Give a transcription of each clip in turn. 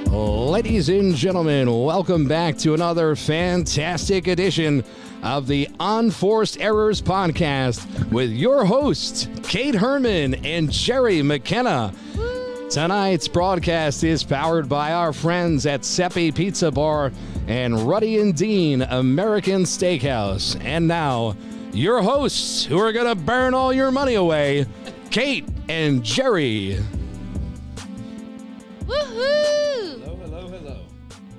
Ladies and gentlemen, welcome back to another fantastic edition of the Unforced Errors podcast with your hosts, Kate Herman and Jerry McKenna. Tonight's broadcast is powered by our friends at Seppi Pizza Bar and Ruddy and Dean American Steakhouse. And now, your hosts who are going to burn all your money away, Kate and Jerry. Woohoo! Hello.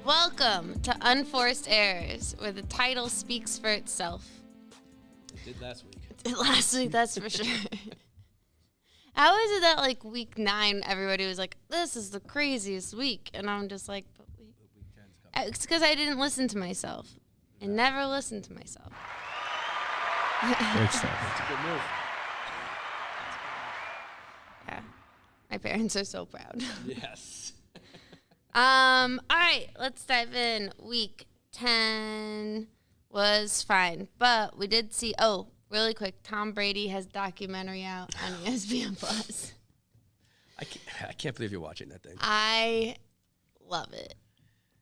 Welcome to Unforced Errors, where the title speaks for itself. It did last week. Last week, that's for sure. How is it that, like, week 9, everybody was like, this is the craziest week? And I'm just like, but week 10's coming. It's because I didn't listen to myself. I never listened to myself. Great stuff. That's a good move. Yeah. My parents are so proud. Yes. All right, let's dive in. Week 10 was fine, but we did see, really quick, Tom Brady has documentary out on ESPN Plus. I can't believe you're watching that thing. I love it.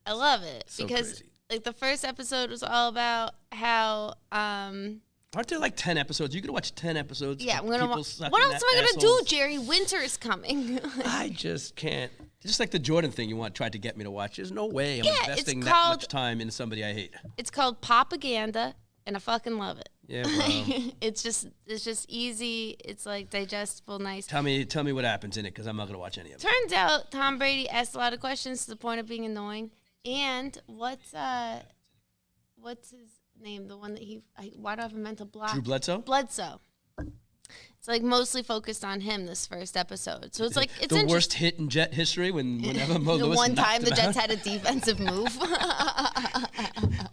I love it So because crazy. like the first episode was all about how Aren't there like 10 episodes? You could watch 10 episodes. yeah, of I'm gonna people watch. sucking What else am I gonna assholes. do, Jerry? Winter is coming. I just can't. Just like the Jordan thing tried to get me to watch. There's no way I'm Yeah, it's investing that called- much time into somebody I hate. It's called Propaganda, and I fucking love it. Yeah, well, it's just easy. It's like digestible, nice. tell me what happens in it because I'm not gonna watch any of it. Turns out Tom Brady asked a lot of questions to the point of being annoying. And what's his name? The one that why do I have a mental block? Drew Bledsoe? Bledsoe. It's like mostly focused on him this first episode. So it's like it's the interesting. worst hit in Jet history whenever Mo The Lewis one knocked time the him Jets out. had a defensive move.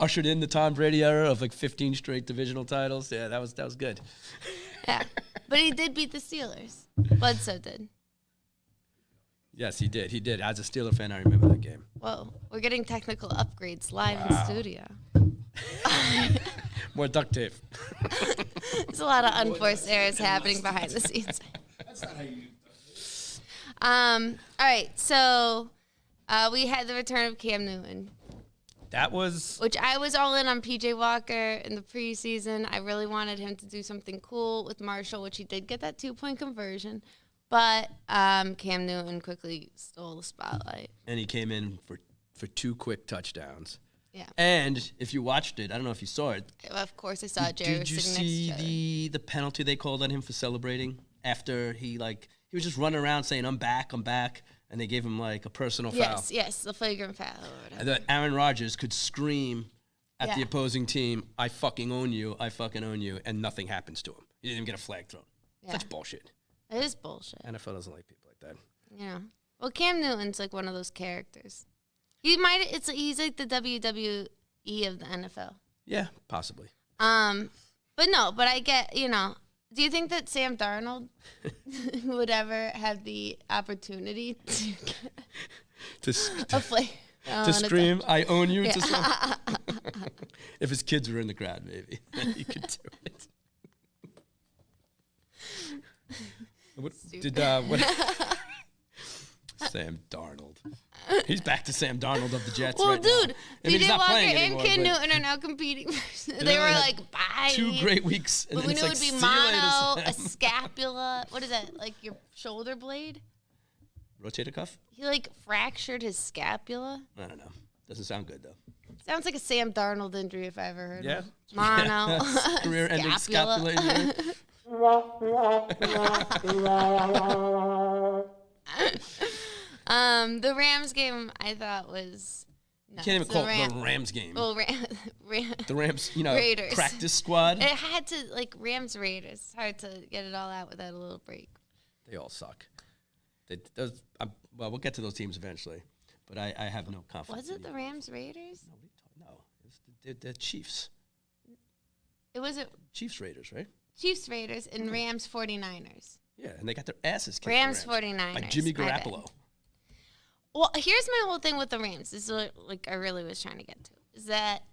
Ushered in the Tom Brady era of like 15 straight divisional titles. Yeah, that was good. Yeah, but he did beat the Steelers. Bledsoe did. Yes, he did. He did. As a Steeler fan, I remember that game. Whoa, we're getting technical upgrades live in studio. More duct tape. There's a lot of unforced errors happening behind the scenes. That's not how you do it. All right, so we had the return of Cam Newton, That was which I was all in on PJ Walker in the preseason. I really wanted him to do something cool with Marshall, which he did get that 2-point conversion. But Cam Newton quickly stole the spotlight. and he came in for 2 quick touchdowns. Yeah. And if you watched it, I don't know if you saw it. Of course, I saw Jerry Did was you sitting next to each other. see the penalty they called on him for celebrating after he was just running around saying I'm back, and they gave him like a personal foul. Yes, the flagrant foul. Or whatever. And that Aaron Rodgers could scream at the Yeah. opposing team, I fucking own you, and nothing happens to him. He didn't even get a flag thrown. Yeah. Such bullshit. It is bullshit. NFL doesn't like people like that. Yeah. Well, Cam Newton's like one of those characters. He's like the WWE of the NFL. Yeah, possibly. But I get, do you think that Sam Darnold would ever have the opportunity To to scream, I own you Yeah. to someone. If his kids were in the crowd, maybe he could do it. Sam Darnold. He's back to Sam Darnold of the Jets. Well, right dude, now. I mean, he's PJ not Walker playing and anymore, Cam but Newton are now competing. They they were only like, had bye. 2 great weeks. And But then we it's knew like, it would be see you later, mono, a Sam. scapula. What is that? Like your shoulder blade? Rotator cuff? He like fractured his scapula. I don't know. Doesn't sound good, though. Sounds like a Sam Darnold injury if I ever heard Yeah. of it. Mono. Career-ending scapula injury. The Rams game I thought was nuts. Can't even call it the Rams game. Well, The Rams, Raiders. practice squad. It had to, like, Rams Raiders. It's hard to get it all out without a little break. They all suck. Well, we'll get to those teams eventually, but I have no confidence. Was it the Rams Raiders? No, it was the Chiefs. It was Chiefs Raiders, right? Chiefs Raiders and Rams 49ers. Yeah, and they got their asses kicked. Rams the Rams 49ers. by Jimmy My bad. Garoppolo. Well, here's my whole thing with the Rams. This is what, like, I really was trying to get to. Is that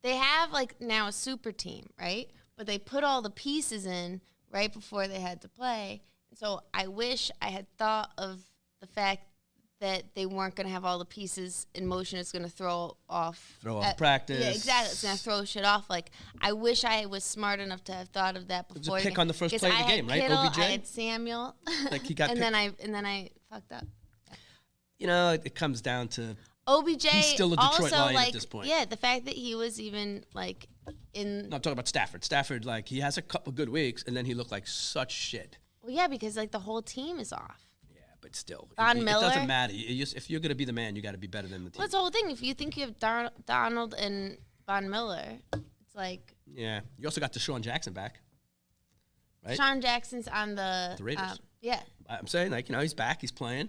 they have, like, now a super team, right? But they put all the pieces in right before they had to play. So I wish I had thought of the fact that they weren't going to have all the pieces in motion. It's going to throw off practice. Yeah, exactly. It's going to throw shit off. Like, I wish I was smart enough to have thought of that before. It was a pick on the first play of the game, right? Kittle, OBJ? I had Samuel. Like he got and then I fucked up. You know, it comes down to OBJ. He's still a Detroit also, Lion like, at this point. Yeah, the fact that he was even like in. No, I'm talking about Stafford. Stafford, like he has a couple good weeks, and then he looked like such shit. Well, yeah, because like the whole team is off. Yeah, but still, Von it Miller. doesn't matter. If you're gonna be the man, you got to be better than the team. Well, that's the whole thing. If you think you have Donald and Von Miller, it's like. Yeah, you also got Deshaun Jackson back. Right? Sean Jackson's on the Raiders. Yeah. I'm saying, like, he's back, he's playing.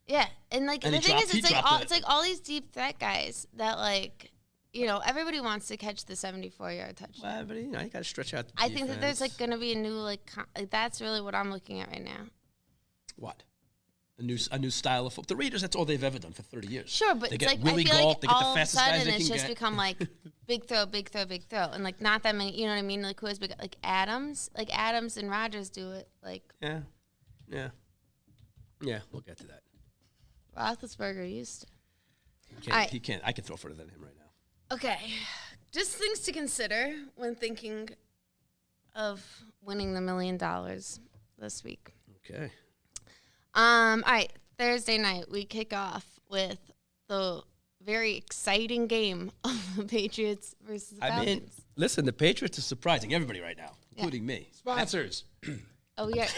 Yeah, and like And the he thing dropped- is, he it's dropped like all these deep threat guys that like, everybody wants to catch the 74-yard touchdown. Well, but you got to stretch out. The I think that there's defense. like going to be a new like that's really what I'm looking at right now. What? A new style of football. The Raiders, that's all they've ever done for 30 years. Sure, but they it's get like Willie I feel Gault, like they get the all of a fastest guys sudden they it's can just get. become like big throw, big throw, big throw, and like not that many. You know what I mean? Like who has big like Adams and Rodgers do it. Like Yeah. We'll get to that. Roethlisberger used to. He can't. I can throw further than him right now. Okay, just things to consider when thinking of winning the $1 million this week. Okay. All right, Thursday night we kick off with the very exciting game of the Patriots versus the Falcons. I mean, listen, the Patriots are surprising everybody right now, including me. Sponsors. Oh yeah,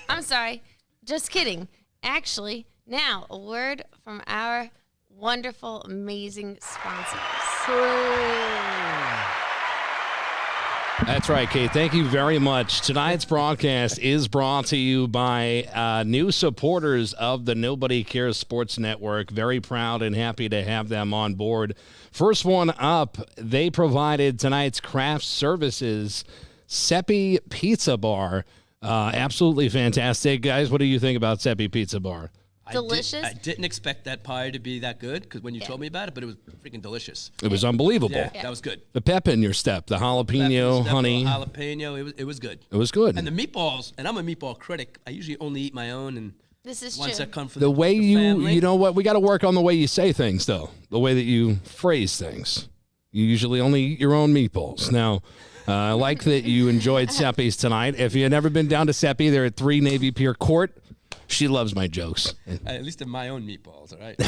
I'm sorry, just kidding. Actually, now a word from our wonderful, amazing sponsors. That's right, Kate. Thank you very much. Tonight's broadcast is brought to you by new supporters of the Nobody Cares Sports Network. Very proud and happy to have them on board. First one up, they provided tonight's craft services, Seppi Pizza Bar. Absolutely fantastic. Guys, what do you think about Seppi Pizza Bar? Delicious. I didn't expect that pie to be that good because when you told me about it, but it was freaking delicious. It was unbelievable. Yeah, that was good. The pep in your step, the jalapeno, honey. Jalapeno, it was good. It was good. And the meatballs, and I'm a meatball critic. I usually only eat my own, and This is once true. I come for The way the family. you know what, we got to work on the way you say things, though. The way that you phrase things. You usually only eat your own meatballs. Now, I like that you enjoyed Seppi's tonight. If you had never been down to Seppi, they're at 3 Navy Pier Court. She loves my jokes. At least in my own meatballs, all right?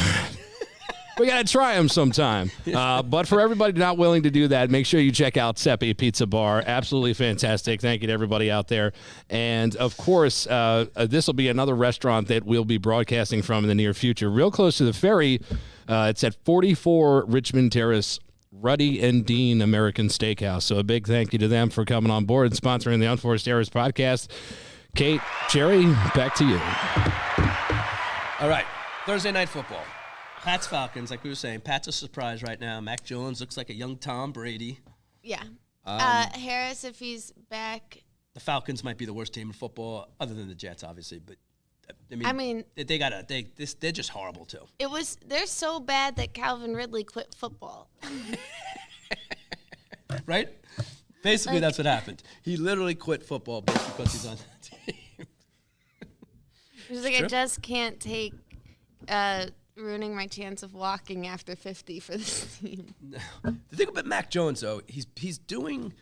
We got to try them sometime. But for everybody not willing to do that, make sure you check out Seppi Pizza Bar. Absolutely fantastic. Thank you to everybody out there. And, of course, this will be another restaurant that we'll be broadcasting from in the near future. Real close to the ferry. It's at 44 Richmond Terrace, Ruddy and Dean American Steakhouse. So a big thank you to them for coming on board and sponsoring the Unforced Errors podcast. Kate, Jerry, back to you. All right, Thursday night football. Pats Falcons, like we were saying. Pats a surprise right now. Mac Jones looks like a young Tom Brady. Yeah. Harris, if he's back. The Falcons might be the worst team in football, other than the Jets, obviously. But I mean, they're just horrible too. They're so bad that Calvin Ridley quit football. Right? Basically, that's what happened. He literally quit football because he's on the team. He's like, True. I just can't take ruining my chance of walking after 50 for this team. The thing about Mac Jones, though, he's playing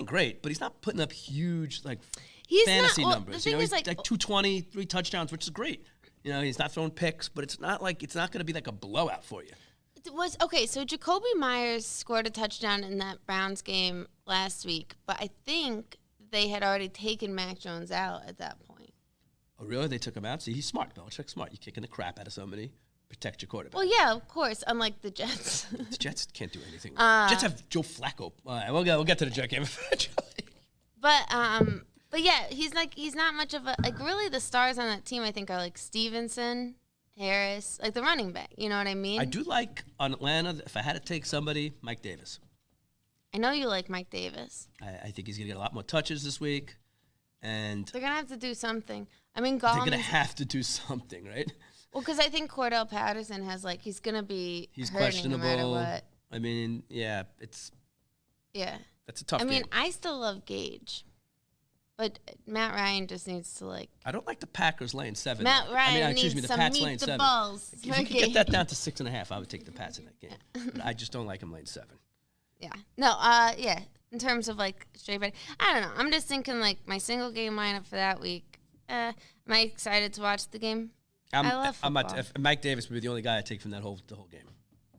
great, but he's not putting up huge fantasy numbers. The thing is, like 220, 3 touchdowns, which is great. He's not throwing picks, but it's not going to be like a blowout for you. So Jacoby Myers scored a touchdown in that Browns game last week, but I think they had already taken Mac Jones out at that point. Oh, really? They took him out? See, he's smart. Belichick's smart. You're kicking the crap out of somebody. Protect your quarterback. Well, yeah, of course, unlike the Jets. The Jets can't do anything. Jets have Joe Flacco. All right, we'll get to the Jet game eventually. But yeah, he's not much of a, really the stars on that team I think are like Stevenson, Harris, like the running back. You know what I mean? I do like on Atlanta, if I had to take somebody, Mike Davis. I know you like Mike Davis. I think he's going to get a lot more touches this week. And they're going to have to do something. I mean, they're going to have to do something, right? Well, because I think Cordell Patterson has, he's going to be hurting questionable. no matter what. I mean, yeah, that's a tough game. I still love Gage. But Matt Ryan just needs to like. I don't like the Packers laying 7. Matt Ryan excuse me, needs the to Pats meet laying the 7. balls. If you could get that down to 6.5, I would take the Pats in that game. But I just don't like them laying 7. Yeah. No. Yeah. In terms of like straight bet, I don't know. I'm just thinking like my single game lineup for that week. Am I excited to watch the game? I love football. Mike Davis would be the only guy I take from the whole game.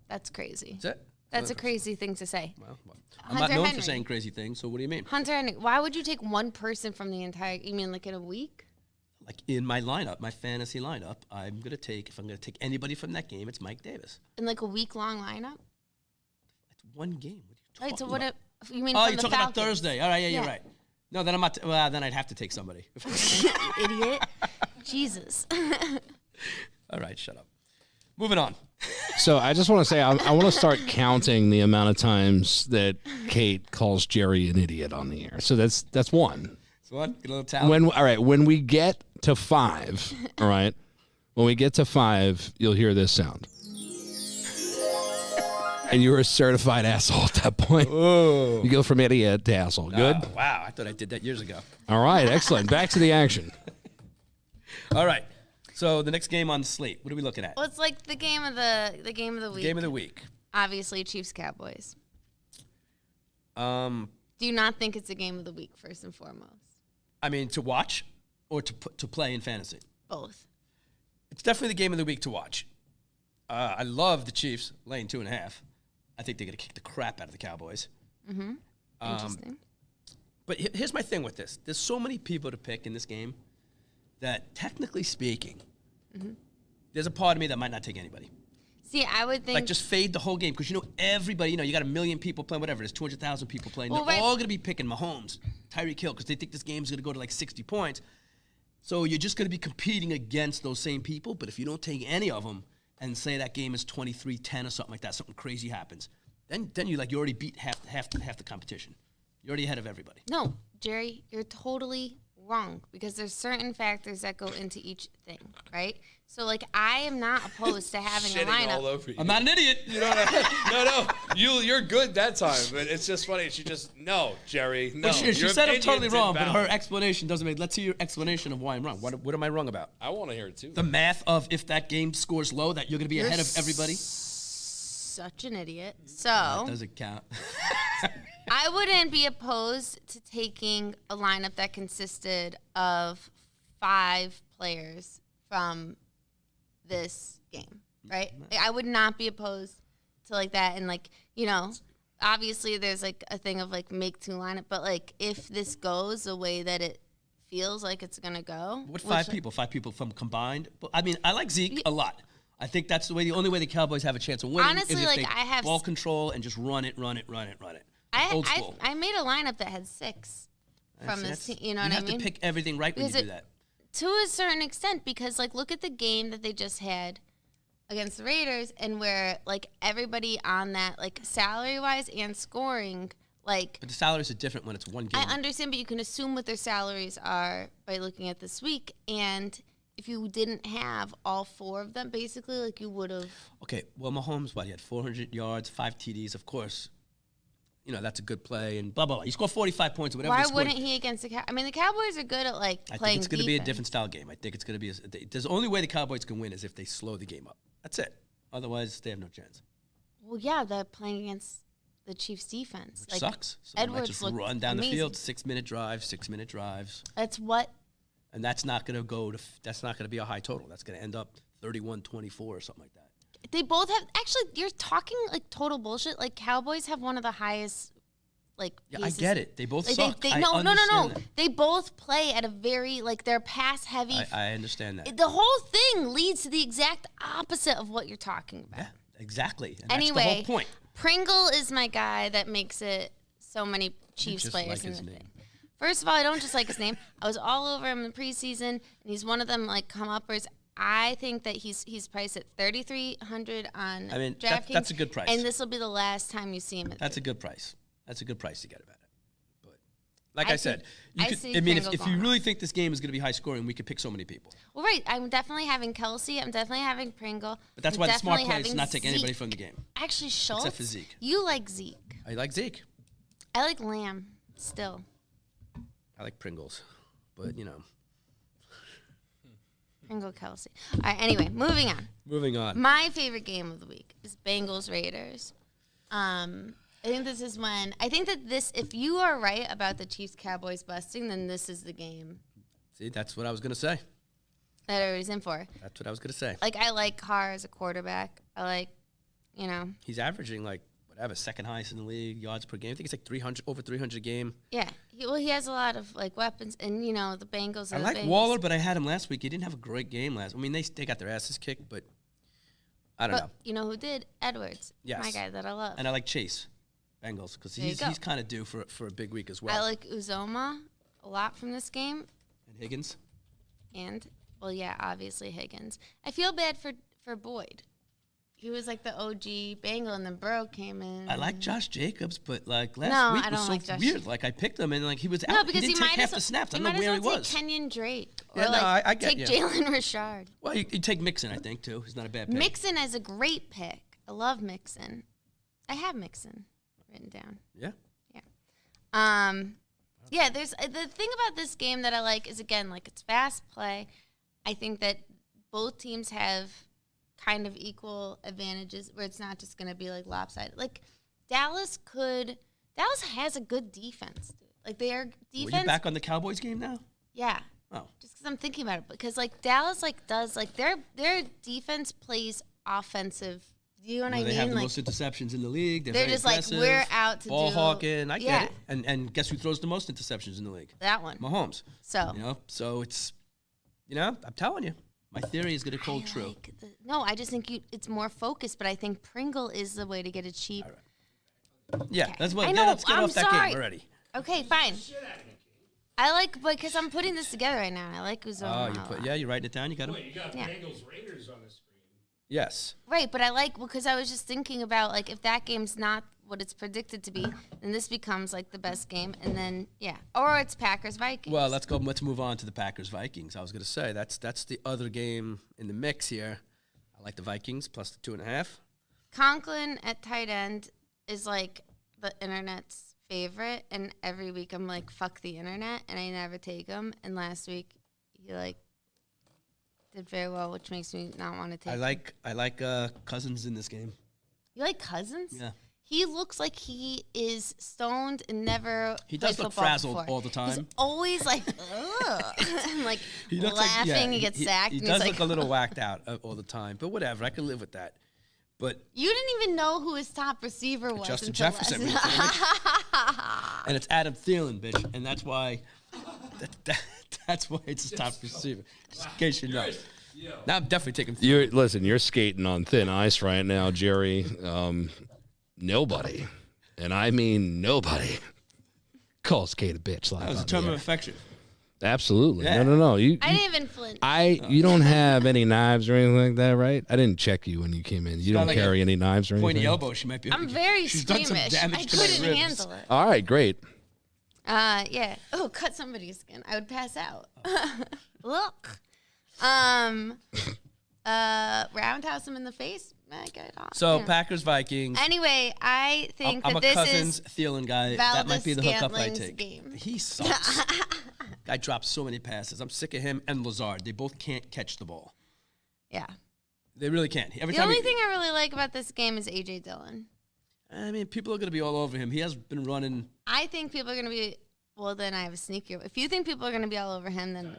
That's crazy. That's it. That's a crazy thing to say. Well, I'm not Hunter known Henry. for saying crazy things, so what do you mean? Hunter Henry. Why would you take one person from the entire? You mean like in a week? Like in my lineup, my fantasy lineup, if I'm going to take anybody from that game, it's Mike Davis. In like a week-long lineup? It's one game. What are you Right. talking So what? about? You mean? Oh, from you're the talking about Falcons? Thursday. All right, yeah, you're Yeah. right. No, then I'm not. Well, then I'd have to take somebody. Idiot. Jesus. All right, shut up. Moving on. So I just want to say I want to start counting the amount of times that Kate calls Jerry an idiot on the air. So that's one. So what? Get a little talent. When we get to 5, all right, when we get to 5, you'll hear this sound. And you're a certified asshole at that point. Oh. You go from idiot to asshole. Good? Wow, I thought I did that years ago. All right, excellent. Back to the action. All right. So the next game on the slate, what are we looking at? Well, it's like the game of the week. Game of the week. Obviously, Chiefs Cowboys. Do Do you not think it's a game of the week first and foremost? I mean, to watch or to play in fantasy? Both. It's definitely the game of the week to watch. I love the Chiefs laying 2.5. I think they're going to kick the crap out of the Cowboys. Mm-hmm. Interesting. But here's my thing with this. There's so many people to pick in this game that, technically speaking, there's a part of me that might not take anybody. See, I would think Like, just fade the whole game because, everybody, you got 1 million people playing, whatever. There's 200,000 people playing. Well, They're right. all going to be picking Mahomes, Tyreek Hill, because they think this game's going to go to, like, 60 points. So you're just going to be competing against those same people. But if you don't take any of them and say that game is 23-10 or something like that, something crazy happens, then you already beat half the competition. You're already ahead of everybody. no, Jerry, you're totally wrong because there's certain factors that go into each thing, right? So, like, I am not opposed to having a lineup. all over you. I'm not an idiot. You know what you're good that time, but it's just funny. She just, no, Jerry, no. Well, she your said I'm totally opinion's wrong, but her invalid. explanation doesn't make. Let's hear your explanation of why I'm wrong. What am I wrong about? I want to hear it too. The math of if that game scores low, that you're going to be ahead of everybody. Such an idiot. That So, doesn't count. I wouldn't be opposed to taking a lineup that consisted of 5 players from this game, right? I would not be opposed to like that. And like, obviously there's like a thing of like make 2 lineup, but like if this goes the way that it feels like it's going to go. What 5 people? 5 people from combined? But, I mean, I like Zeke a lot. I think that's the only way the Cowboys have a chance of winning. Honestly, is if like, they I have ball control and just run it. Old school. I made a lineup that had 6 from this team. You know what I mean? You have to pick everything right when Because you do that. To a certain extent, because like look at the game that they just had against the Raiders, and where like everybody on that, like salary wise and scoring, like But the salaries are different when it's one game. I understand, but you can assume what their salaries are by looking at this week. And if you didn't have all 4 of them, basically, like you would have. Okay, well, Mahomes, he had 400 yards, 5 TDs, of course. That's a good play, and blah, blah, blah. He scored 45 points or whatever. Why they scored. wouldn't he against the Cowboys? I mean, the Cowboys are good at like I playing think it's going to be a defense. different style game. I think it's going to be there's the only way the Cowboys can win is if they slow the game up. That's it. Otherwise, they have no chance. Well, yeah, they're playing against the Chiefs' defense. Which sucks. So they might Edwards just looked run down amazing. the field, 6-minute drives, 6-minute drives, That's what. and that's not going to that's not going to be a high total. That's going to end up 31-24 or something like that. They both have. Actually, you're talking like total bullshit. Like Cowboys have one of the highest. Like Yeah, I paces. get it. They both Like, suck. no. That. They both play at a very like they're pass heavy. I understand that. The whole thing leads to the exact opposite of what you're talking about. Yeah, exactly. And Anyway, that's the whole point. Pringle is my guy that makes it so many Chiefs just players like in his the name. thing. First of all, I don't just like his name. I was all over him in the preseason, and he's one of them like come uppers. I think that he's priced at $3,300 on I mean, DraftKings. that's a good price. And this will be the last time you see him. That's a good price. That's a good price to get about it. But like I said, I you see could. I mean, Pringle if you going really think this game is going to be high scoring, we could pick so many people. Well, right. I'm definitely having Kelsey. I'm definitely having Pringle. But that's I'm why the smart definitely play is to having not take anybody Zeke. from the game. Actually, Schultz. for Zeke. You like Zeke. I like Zeke. I like Lamb still. I like Pringles, but you know. Pringle Kelsey. All right. Anyway, moving on. Moving on. My favorite game of the week is Bengals Raiders. I think this is when if you are right about the Chiefs Cowboys busting, then this is the game. See, that's what I was gonna say. That everybody's in for. That's what I was gonna say. Like I like Carr as a quarterback. I like, you know. He's averaging like whatever, second highest in the league, yards per game. I think it's like 300, over 300 a game. Yeah. He has a lot of like weapons, and you know the Bengals. I like Waller, but I had him last week. He didn't have a great game last. I mean, they got their asses kicked, but I don't know. You know who did? Edwards. Yes. My guy that I love. And I like Chase, Bengals, because he's kind of due for a big week as well. I like Uzoma a lot from this game. And Higgins. And well, yeah, obviously Higgins. I feel bad for Boyd. He was like the OG Bengal, and then Burrow came in. I like Josh Jacobs, but like last week was so weird. Like I picked him, and like he was out. Because he didn't take half the snaps. I don't know where he was. Take Kenyon Drake. Yeah, or I get take Jalen Richard. Well, you take Mixon, I think, too. He's not a bad pick. Mixon is a great pick. I love Mixon. I have Mixon written down. Yeah. Yeah. Yeah, there's the thing about this game that I like is, again, like it's fast play. I think that both teams have kind of equal advantages where it's not just going to be like lopsided. Like Dallas has a good defense, dude. Like their defense. Were you back on the Cowboys game now? Yeah. Oh. Just because I'm thinking about it, because like Dallas like does like their defense plays offensive. You know what I mean? They have the like, most interceptions in the league. They're They're very just aggressive, like, we're out to ball do... hawking. I Yeah. get it. And guess who throws the most interceptions in the league? That one. Mahomes. So. So it's, I'm telling you, my theory is going to hold true. No, I just think it's more focused, but I think Pringle is the way to get it cheap. Yeah, Okay. that's what. I know, Let's get I'm off that sorry. game already. Okay, fine. I like, because I'm putting this together right now. I like Uzoma. You're writing it down. You got him. Wait, you got Bengals Raiders on the screen. Yes. Right, but I like, because I was just thinking about, like, if that game's not what it's predicted to be, then this becomes, like, the best game, and then, or it's Packers-Vikings. Well, let's move on to the Packers-Vikings. I was going to say, that's the other game in the mix here. I like the Vikings plus the 2.5. Conklin at tight end is, like, the internet's favorite, and every week I'm like, fuck the internet, and I never take him, and last week he, like, did very well, which makes me not want to take him. I like Cousins in this game. You like Cousins? Yeah. He looks like he is stoned and never He does played look football frazzled before. all the time. He's always like, ugh. And like He looks laughing, he gets sacked. He and does he's look like, a little whacked out all the time, but whatever. I can live with that. But you didn't even know who his top receiver was. Justin until Jefferson. last- And it's Adam Thielen, bitch. And that's why that's why it's his top receiver. Just in case you know. Now I'm definitely taking Thielen. You're skating on thin ice right now, Jerry. Nobody, and I mean nobody, calls Kate a bitch. That was a term of affection. Absolutely. Yeah. No. I didn't even flinch. You don't have any knives or anything like that, right? I didn't check you when you came in. You don't like carry any knives or anything? Pointy elbow, she might be. I'm very She's done some squeamish. damage I to my couldn't ribs. handle it. All right, great. Yeah. Oh, cut somebody's skin. I would pass out. Look. Roundhouse him in the face. I get it off. So Packers Vikings. Anyway, I think I'm that a this Cousins is Thielen guy. That might be the hookup I Scantlin's take. game. He sucks. Guy drops so many passes. I'm sick of him and Lazard. They both can't catch the ball. Yeah. They really can't. The only thing I really like about this game is A.J. Dillon. I mean, people are going to be all over him. He has been running. I think people are going to be. Well, then I have a sneaker. If you think people are going to be all over him, then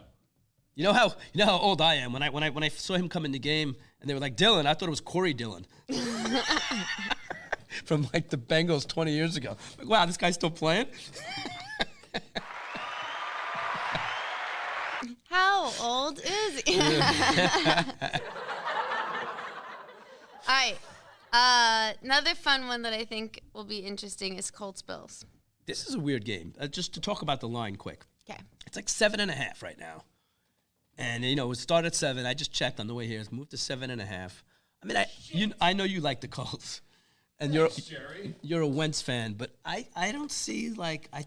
You know how old I am. When I saw him come in the game and they were like Dillon, I thought it was Corey Dillon. From like the Bengals 20 years ago. Like, wow, this guy's still playing? how old is he? All right. Another fun one that I think will be interesting is Colts Bills. This is a weird game. Just to talk about the line quick. Okay. It's like 7.5 right now. And, it started at 7. I just checked on the way here. It's moved to 7.5. I mean, I know you like the Colts. And you're a Wentz fan, but I don't see, like, I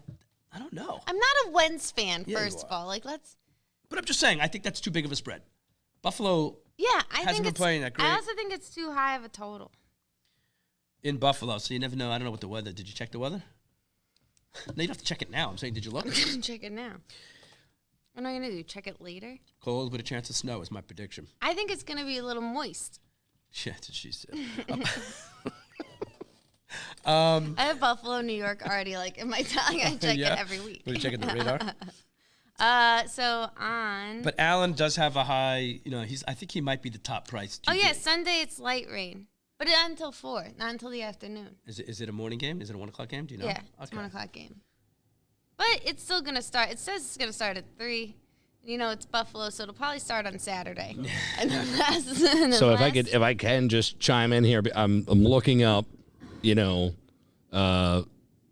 don't know. I'm not a Wentz fan, Yeah, first of all. Like, But I'm just saying, I think that's too big of a spread. Buffalo I hasn't been playing that great. I also think it's too high of a total. In Buffalo, so you never know. I don't know what the weather. Did you check the weather? No, you don't have to check it now. I'm saying, did you look? Check it now. What am I going to do? Check it later? Cold with a chance of snow is my prediction. I think it's going to be a little moist. Yeah, that's what she said. I have Buffalo, New York already like in my tongue. I check it every week. What are you checking the radar? But Allen does have a high, I think he might be the top price. Oh, yeah, Sunday it's light rain. But not until 4, not until the afternoon. Is it a morning game? Is it a 1 o'clock game? Do you know? Yeah, it's a 1 o'clock game. But it's still going to start. It says it's going to start at 3. It's Buffalo, so it'll probably start on Saturday. So if I can just chime in here, I'm looking up,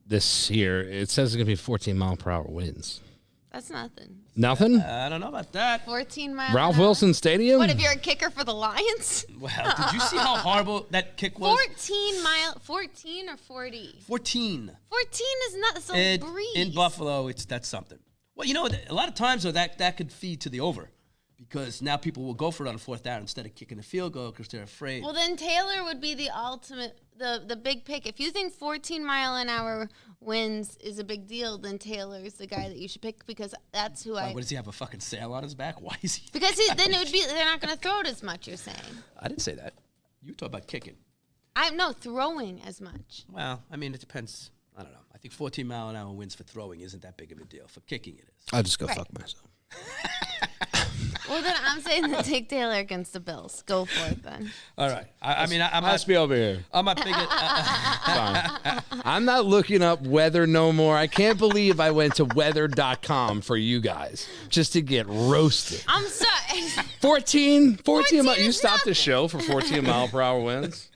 this here. It says it's going to be 14-mile-per-hour winds. That's nothing. Nothing? I don't know about that. 14 miles. Ralph Wilson Stadium? What if you're a kicker for the Lions? Wow, did you see how horrible that kick was? 14 or 40? 14. 14 is not so breeze. In Buffalo, that's something. Well, a lot of times, though, that could feed to the over. Because now people will go for it on 4th down instead of kicking the field goal because they're afraid. Well, then Taylor would be the ultimate, the big pick. If you think 14-mile-an-hour winds is a big deal, then Taylor's the guy that you should pick because that's who What does he have, a fucking sail on his back? Why is he? Because then it would be, they're not going to throw it as much, you're saying. I didn't say that. You talk about kicking. Throwing as much. Well, it depends. I don't know. I think 14-mile-an-hour winds for throwing isn't that big of a deal. For kicking, it is. I'll just go fuck myself. Well, then I'm saying that take Taylor against the Bills. Go for it, then. All right. I must be over here. I'm not big. I'm not looking up weather no more. I can't believe I went to weather.com for you guys just to get roasted. I'm sorry. 14 you stopped the show for 14-mile-per-hour winds?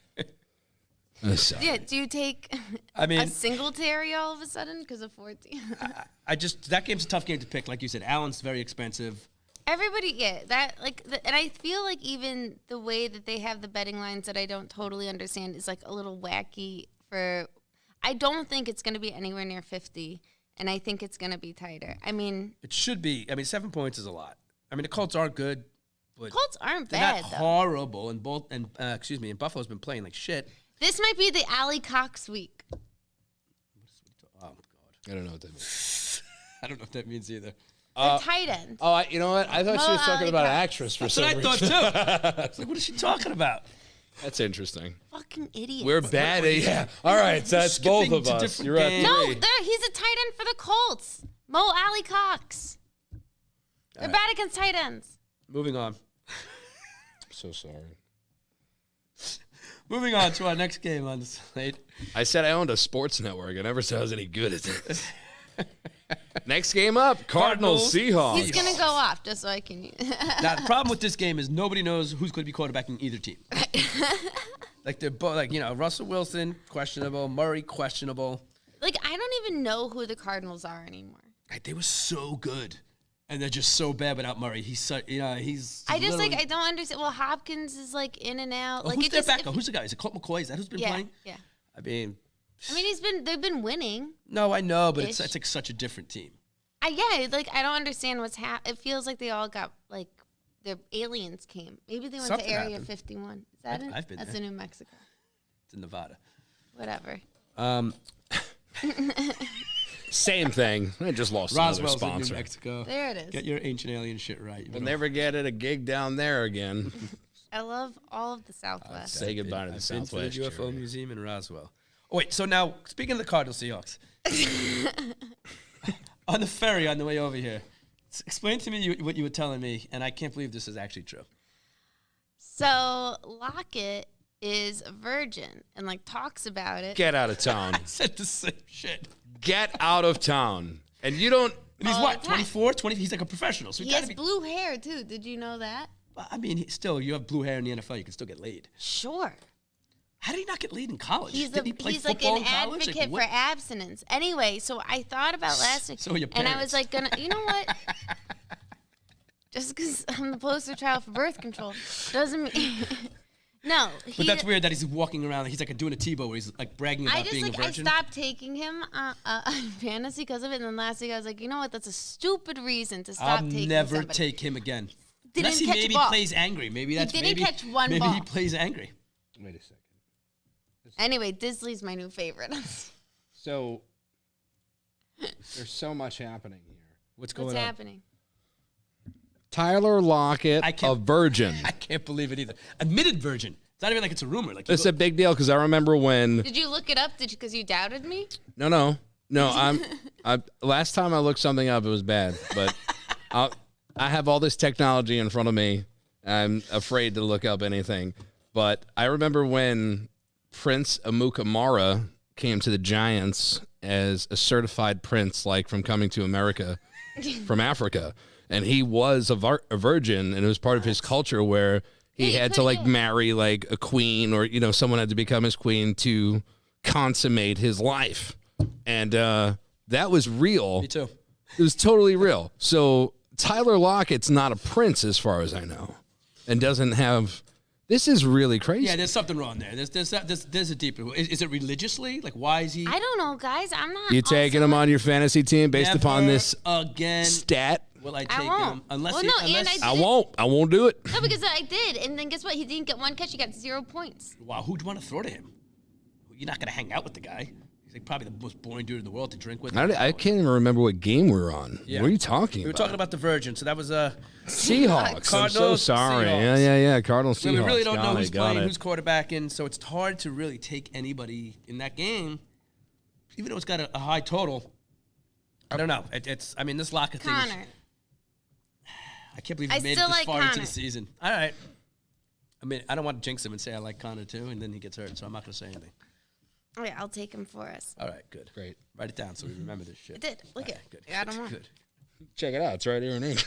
Yeah, do you take a Singletary all of a sudden because of 14? That game's a tough game to pick. Like you said, Allen's very expensive. Everybody, and I feel like even the way that they have the betting lines that I don't totally understand is like a little wacky I don't think it's going to be anywhere near 50, and I think it's going to be tighter. It should be. 7 points is a lot. The Colts are good, but Colts aren't they're bad, not though. horrible, and Buffalo's been playing like shit. This might be the Allie Cox week. Oh, God. I don't know what that means. I don't know what that means either. The tight end. Oh, you know what? I thought she was talking about an actress for some reason. That's what I thought, too. It's like, what is she talking about? That's interesting. Fucking idiots. We're bad at, yeah. All right, so that's both of us. You're at 3. No, he's a tight end for the Colts. Mo Alley Cox. They're bad against tight ends. Moving on. So sorry. Moving on to our next game on the slate. I said I owned a sports network. I never said I was any good at it. Next game up, Cardinal Seahawks. He's going to go off just so I can. Now, the problem with this game is nobody knows who's going to be quarterbacking either team. They're both, Russell Wilson, questionable. Murray, questionable. I don't even know who the Cardinals are anymore. They were so good. And they're just so bad without Murray. He's I don't understand. Well, Hopkins is in and out. Who's their backup? Who's the guy? Is it Colt McCoy? Is that who's been playing? Yeah. They've been winning. No, I know, but it's like such a different team. I don't understand what's happening. It feels like they all got their aliens came. Maybe they went to Area 51. Is that it? I've been That's there. in New Mexico. It's in Nevada. Whatever. Same thing. I just lost another Roswell's sponsor. in New Mexico. There it is. Get your ancient alien shit right. We'll never get a gig down there again. I love all of the Southwest. Say goodbye to the Southwest. Been to the UFO Museum in Roswell. Oh, wait, so now, speaking of the Cardinal Seahawks, on the ferry on the way over here, explain to me what you were telling me, and I can't believe this is actually true. So Lockett is a virgin and talks about it. Get out of town. I said the same shit. Get out of town. And you don't... And he's what, 24, 20? He's like a professional. So he has blue hair, too. Did you know that? Still, you have blue hair in the NFL, you can still get laid. Sure. How did he not get laid in college? He's Did he play an football in college? advocate for abstinence. Anyway, so I thought about last week, So your and I parents. was you know what? Just because I'm the poster child for birth control doesn't mean... No. But that's weird that he's walking around, he's doing a Tebow where he's bragging about being a virgin. I stopped taking him fantasy because of it, and then last week I was like, you know what? That's a stupid reason to stop taking somebody. I'll never take him again. Unless he catch a maybe ball. plays angry. Maybe that's didn't catch one maybe ball. he plays angry. Wait a second. Anyway, Disley's my new favorite. So, There's so much happening here. What's going What's on? happening? Tyler Lockett, a virgin. I can't believe it either. Admitted virgin. It's not even like it's a rumor. Like It's a big deal because I remember when. Did you look it up? Because you doubted me? No. Last time I looked something up, it was bad. But I have all this technology in front of me. I'm afraid to look up anything. But I remember when Prince Amukamara came to the Giants as a certified prince, like from Coming to America, from Africa, and he was a virgin, and it was part of his culture where he had to like marry like a queen, or someone had to become his queen to consummate his life, and that was real. Me too. It was totally real. So Tyler Lockett's not a prince, as far as I know, and doesn't have. This is really crazy. Yeah, there's something wrong there. There's a deeper. Is it religiously? Like, why is he? I don't know, guys. I'm not. You taking him on your fantasy team based upon this again stat? Will I take I won't. him unless Well, he? no, unless, and I won't. I won't do it. No, because I did, and then guess what? He didn't get one catch. He got 0 points. wow, who'd want to throw to him? You're not gonna hang out with the guy. He's like probably the most boring dude in the world to drink with. I can't even remember what game we were on. Yeah. What are you talking We were about? talking about the Virgin, so that was Seahawks. I'm so Cardinals, sorry. Seahawks. Yeah. Cardinal Seahawks. we really don't know Got who's it, got playing, it. who's quarterbacking, so it's hard to really take anybody in that game, even though it's got a high total. I don't know. I mean, this Lockett thing. Connor. I can't believe I he made it still this like far into Connor. the season. All right. I mean, I don't want to jinx him and say I like Connor too, and then he gets hurt, so I'm not going to say anything. Oh, yeah, I'll take him for us. All right, good. Great. Write it down so we remember this shit. I did. Look All it. right, good. I got him on. Good. Check it out. It's right here in English.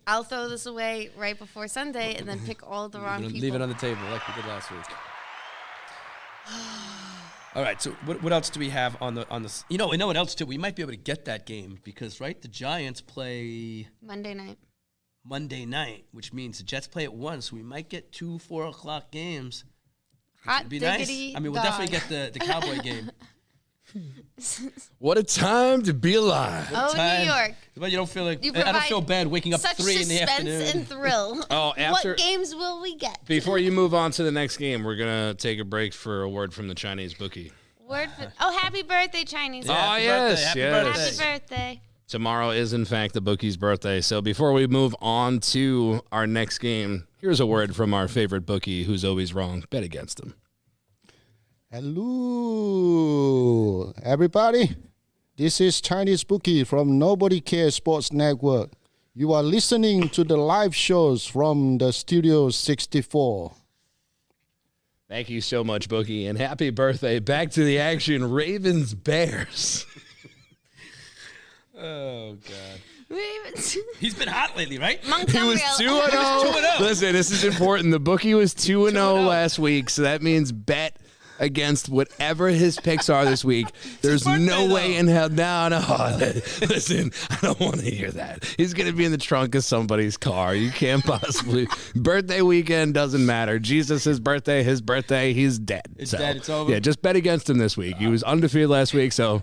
I'll throw this away right before Sunday and then pick all the wrong people. Leave it on the table like we did last week. All right, so what else do we have on the? You know what else too? We might be able to get that game because the Giants play Monday night. Monday night, which means the Jets play at 1, so we might get 2 4:00 games. Hot It'd be diggity nice. I mean, we'll dog. definitely get the Cowboy game. What a time to be alive. Oh, Time. New York. But you don't feel like You I don't provide feel bad waking up Such 3 in the suspense afternoon. and thrill. Oh, after- What games will we get? Before you move on to the next game, we're going to take a break for a word from the Chinese bookie. Word for, happy birthday, Chinese. Oh, happy yes, birthday, yes. Happy birthday. Tomorrow is, in fact, the bookie's birthday. So before we move on to our next game, here's a word from our favorite bookie who's always wrong. Bet against him. Hello, everybody. This is Chinese Bookie from Nobody Cares Sports Network. You are listening to the live shows from the Studio 64. Thank you so much, Bookie, and happy birthday. Back to the action, Ravens Bears. Oh God. Ravens. He's been hot lately, right? He Montgomery. was 2-0. Listen, this is important. The bookie was 2-0 last week, so that means bet against whatever his picks are this week. There's birthday, no way though. in hell. No. Listen, I don't want to hear that. He's going to be in the trunk of somebody's car. You can't possibly. Birthday weekend doesn't matter. Jesus' birthday, his birthday, he's dead. It's dead. It's over. Yeah, just bet against him this week. He was undefeated last week, so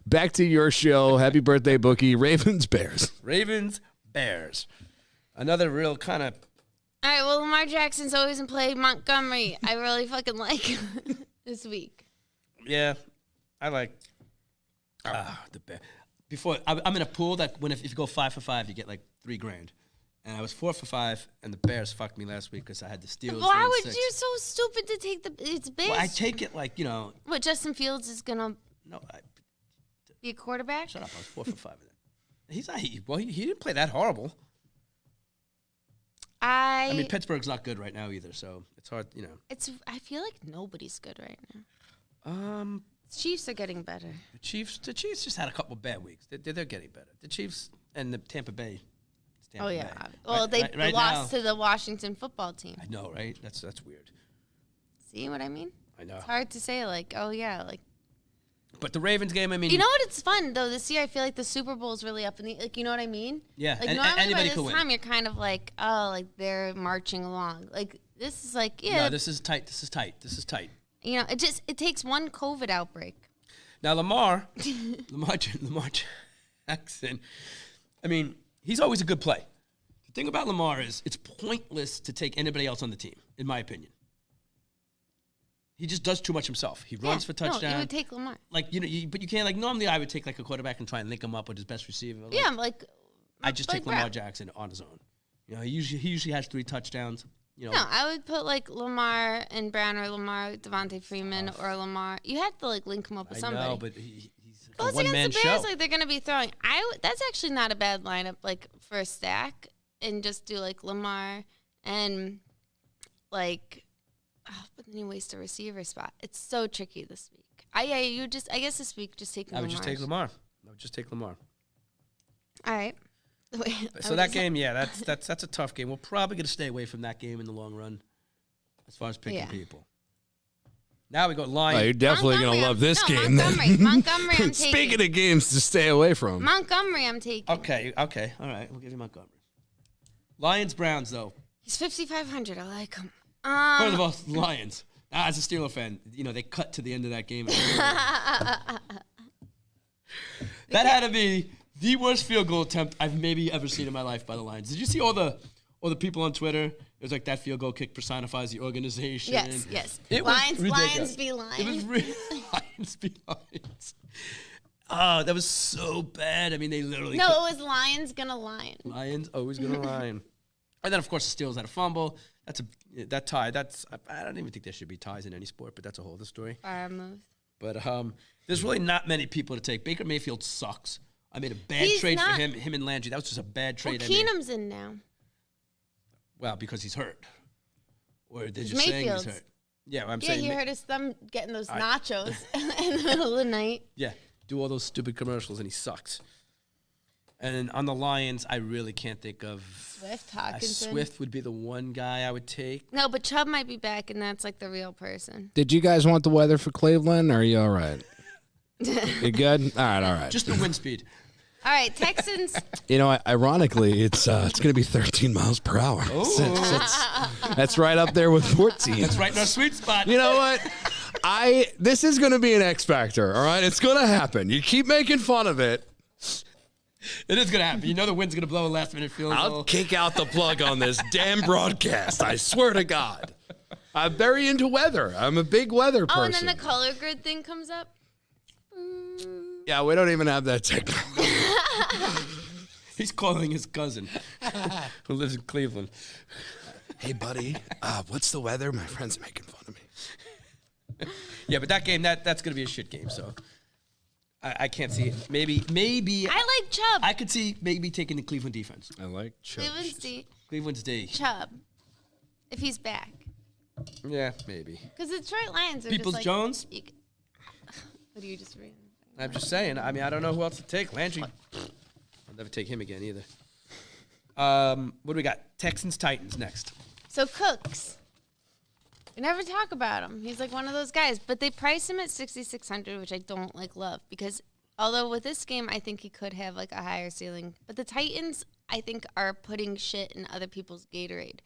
back to your show. Happy birthday, bookie. Ravens, Bears. Ravens, Bears. Another real kind of. All right, well, Lamar Jackson's always in play. Montgomery, I really fucking like this week. Yeah, I like the Bears. Before I'm in a pool that if you go 5 for 5, you get like $3,000, and I was 4 for 5, and the Bears fucked me last week because I had the Steelers. Why win would 6. you so stupid to take it's big? Well, I take it like What, Justin Fields is gonna no. be a quarterback? Shut up! I was 4 for 5 of that. He's not. Well, he didn't play that horrible. I mean, Pittsburgh's not good right now either, so it's hard. I feel like nobody's good right now. Chiefs are getting better. The Chiefs just had a couple bad weeks. They're getting better. The Chiefs and the Tampa Bay. It's Tampa Oh yeah. Bay. Well, they right lost now- to the Washington football team. I know, right? That's weird. See what I mean? I know. It's hard to say. Like, oh yeah, like. But the Ravens game, I mean, You know what? It's fun though. This year, I feel like the Super Bowl is really up in the. Like, you know what I mean? Yeah, Like and normally anybody by could this win. time, you're kind of like, oh, like they're marching along. Like this is like, yeah. No, this is tight. This is tight. You know, it takes one COVID outbreak. Now Lamar Jackson. I mean, he's always a good play. The thing about Lamar is it's pointless to take anybody else on the team, in my opinion. He just does too much himself. He runs for touchdown. No, you would take Lamar. Like, but you can't, like, normally I would take, like, a quarterback and try and link him up with his best receiver. Like, Yeah, like I just take Brown. Lamar Jackson on his own. You know, he usually has 3 touchdowns. You know, No, I would put like Lamar and Brown or Lamar, Devontae Freeman or Lamar. You have to like link him up with I somebody. know, but he's Well, a it's one-man against the Bears, show. like they're gonna be throwing. That's actually not a bad lineup, like for a stack, and just do like Lamar and like, but then you waste a receiver spot. It's so tricky this week. I guess this week just take Lamar. I would just take Lamar. All right. So that game, yeah, that's a tough game. We're probably going to stay away from that game in the long run, as far as picking people. Now we go Lions. Oh, you're definitely going to love this game. Montgomery. Montgomery, I'm taking. Speaking of games to stay away from. Montgomery, I'm taking. Okay, all right, we'll give you Montgomery. Lions Browns though. He's 5,500. I like him. First of all, Lions. As a Steelers fan, you know they cut to the end of that game. That had to be the worst field goal attempt I've maybe ever seen in my life by the Lions. Did you see all the people on Twitter? It was like that field goal kick personifies the organization. Yes. It was Lions ridiculous. be Lions. It was Lions be Lions. Oh, that was so bad. I mean, they literally No, it was Lions gonna lion. Lions always gonna lion. And then of course the Steelers had a fumble. That tie. I don't even think there should be ties in any sport, but that's a whole other story. Fire move. But there's really not many people to take. Baker Mayfield sucks. I made a bad trade not. for him and Landry. That was just a bad trade. Well, Keenum's in now. Well, because he's hurt. Or they're just Mayfield's. saying he's hurt. Yeah, I'm saying. He hurt his thumb getting those nachos in the middle of the night. Yeah, do all those stupid commercials and he sucks. And then on the Lions, I really can't think of. Swift, Hawkinson. Swift would be the one guy I would take. No, but Chubb might be back, and that's like the real person. Did you guys want the weather for Cleveland, or are you all right? You good? All right. Just the wind speed. All right, Texans. You know, ironically, it's going to be 13 miles per hour. That's right up there with 14. That's right in our sweet spot. You know what? This is going to be an X factor, all right? It's going to happen. You keep making fun of it. It is going to happen. You know the wind's going to blow a last-minute field goal. I'll kick out the plug on this damn broadcast. I swear to God. I'm very into weather. I'm a big weather person. Oh, and then the color grid thing comes up. Yeah, we don't even have that technology. He's calling his cousin who lives in Cleveland. Hey, buddy, what's the weather? My friend's making fun of me. Yeah, but that game, that's going to be a shit game, so I can't see it. Maybe. I like Chubb. I could see maybe taking the Cleveland defense. I like Chubb. Cleveland's D. Chubb, if he's back. Yeah, maybe. Because the Detroit Lions are Peoples just like, Jones? What are you just reading? I'm just saying. I mean, I don't know who else to take. Landry. I'll never take him again either. What do we got? Texans, Titans next. So Cooks. We never talk about him. He's like one of those guys. But they price him at 6,600, which I don't love. Because although with this game, I think he could have like a higher ceiling. But the Titans, I think, are putting shit in other people's Gatorade.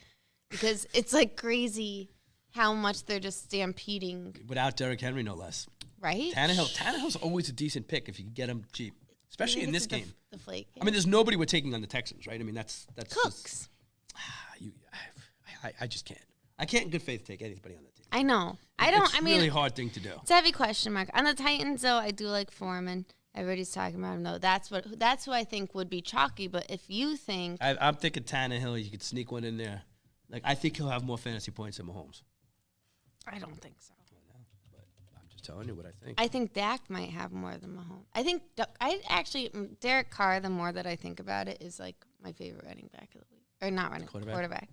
Because it's like crazy how much they're just stampeding. Without Derrick Henry, no less. Right? Tannehill's always a decent pick if you can get him cheap, especially in this game. The flake. I mean, there's nobody we're taking on the Texans, right? I mean, that's Cooks. I just can't. I can't in good faith take anybody on the team. I know. It's a really hard thing to do. It's a heavy question mark. On the Titans, though, I do like Foreman. Everybody's talking about him, though. That's who I think would be chalky. But if you think... I'm thinking Tannehill, you could sneak one in there. Like, I think he'll have more fantasy points than Mahomes. I don't think so. I'm just telling you what I think. I think Dak might have more than Mahomes. I think Derek Carr, the more that I think about it, is like my favorite running back of the league. Or not running, quarterback.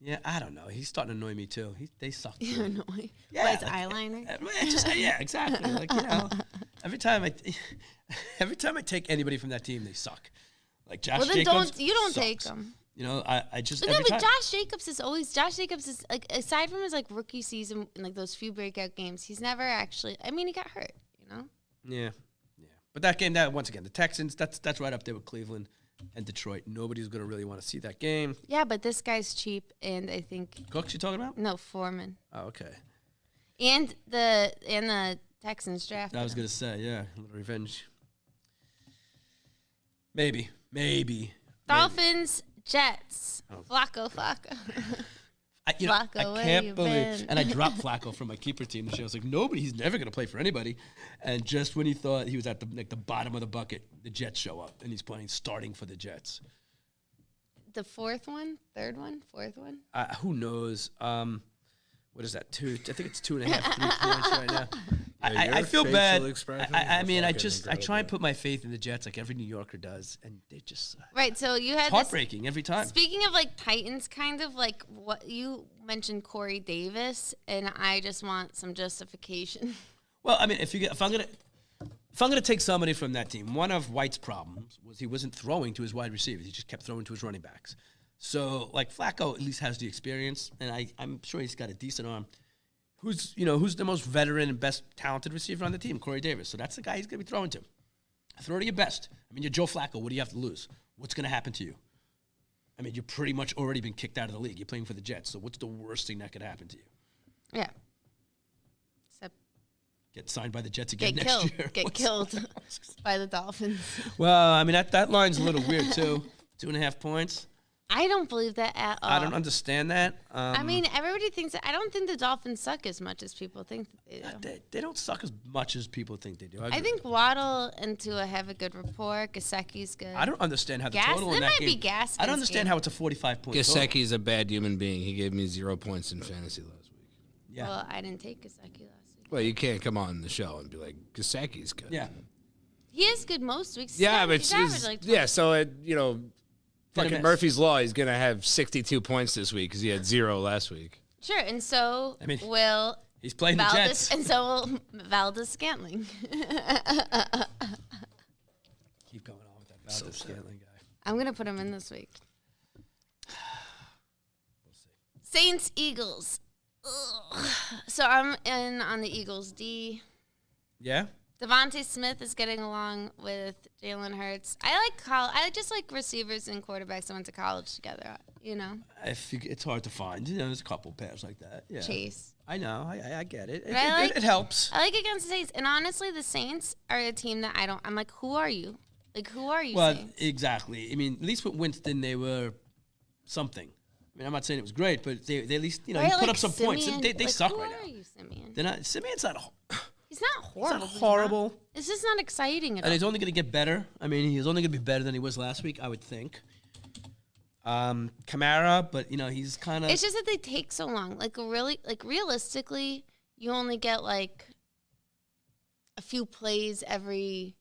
Yeah, I don't know. He's starting to annoy me, too. They suck, too. You're annoying. Yeah, What, it's eyeliner? Yeah, exactly. Like, you know, every time I take anybody from that team, they suck. Like Josh Jacobs. You don't sucks. take them. You know, I just. But Josh Jacobs is like, aside from his like rookie season and like those few breakout games, he's never actually. I mean, he got hurt. You know. Yeah. But that game, once again, the Texans. That's right up there with Cleveland and Detroit. Nobody's gonna really want to see that game. Yeah, but this guy's cheap, and I think. Cooks, you talking about? No, Foreman. Oh, okay. And the Texans draft. I was gonna say, yeah, a little revenge. Maybe. Dolphins, Jets. Oh. Flacco. Flacco, I where can't you believe. been? And I dropped Flacco from my keeper team this year. I was like, he's never going to play for anybody. And just when he thought he was at the bottom of the bucket, the Jets show up, and he's starting for the Jets. The fourth one, third one, fourth one. Who knows? What is that? I think it's 2.5, 3 points right now. I feel bad. I mean, I try and put my faith in the Jets like every New Yorker does, and they just right. So you had heartbreaking every time. Speaking of like Titans, kind of like what you mentioned, Corey Davis, and I just want some justification. Well, I mean, if I'm gonna take somebody from that team, one of White's problems was he wasn't throwing to his wide receivers; he just kept throwing to his running backs. So, like Flacco, at least has the experience, and I'm sure he's got a decent arm. Who's the most veteran and best talented receiver on the team? Corey Davis. So that's the guy he's going to be throwing to. Throw to your best. I mean, you're Joe Flacco. What do you have to lose? What's going to happen to you? I mean, you've pretty much already been kicked out of the league. You're playing for the Jets. So what's the worst thing that could happen to you? Yeah. Except get signed by the Jets again get next killed. year. Get killed by the Dolphins. Well, I mean, that line's a little weird, too. 2.5 points. I don't believe that at all. I don't understand that. I mean, everybody thinks that. I don't think the Dolphins suck as much as people think that they do. They don't suck as much as people think they do. I think Waddle and Tua have a good rapport. Gesicki's good. I don't understand how the Gas- total in there that might game. be Gaskins' I don't understand game. how it's a 45-point total. Gesicki's a bad human being. He gave me 0 points in fantasy last week. Yeah. Well, I didn't take Gesicki last week. Well, you can't come on the show and be like, Gesicki's good. Yeah. He is good most weeks. Yeah, but He's averaged like 20. yeah, so fucking miss. Murphy's Law, he's going to have 62 points this week because he had 0 last week. Sure, and so I mean, will he's playing the Valdez, Jets. and so will Valdez Scantling. Keep going on with that Valdez Scantling guy. I'm gonna put him in this week. Saints Eagles. Ugh. So I'm in on the Eagles D. Yeah? Devontae Smith is getting along with Jalen Hurts. I just like receivers and quarterbacks that went to college together. It's hard to find. There's a couple pairs like that. Yeah. Chase. I know. I get it. But It helps. I like against the Saints, and honestly, the Saints are a team that I'm like, who are you? Like, who are you? Well, Saints? exactly. I mean, at least with Winston, they were something. I mean, I'm not saying it was great, but they at least, he Right, put like up some points. Simeon. They Like, suck who right are now. you, Simeon? Simeon's not He's not horrible. He's not horrible. It's just not exciting at And all. he's only going to get better. I mean, he's only going to be better than he was last week, I would think. Kamara, but he's kind of. It's just that they take so long. Realistically, you only get like a few plays every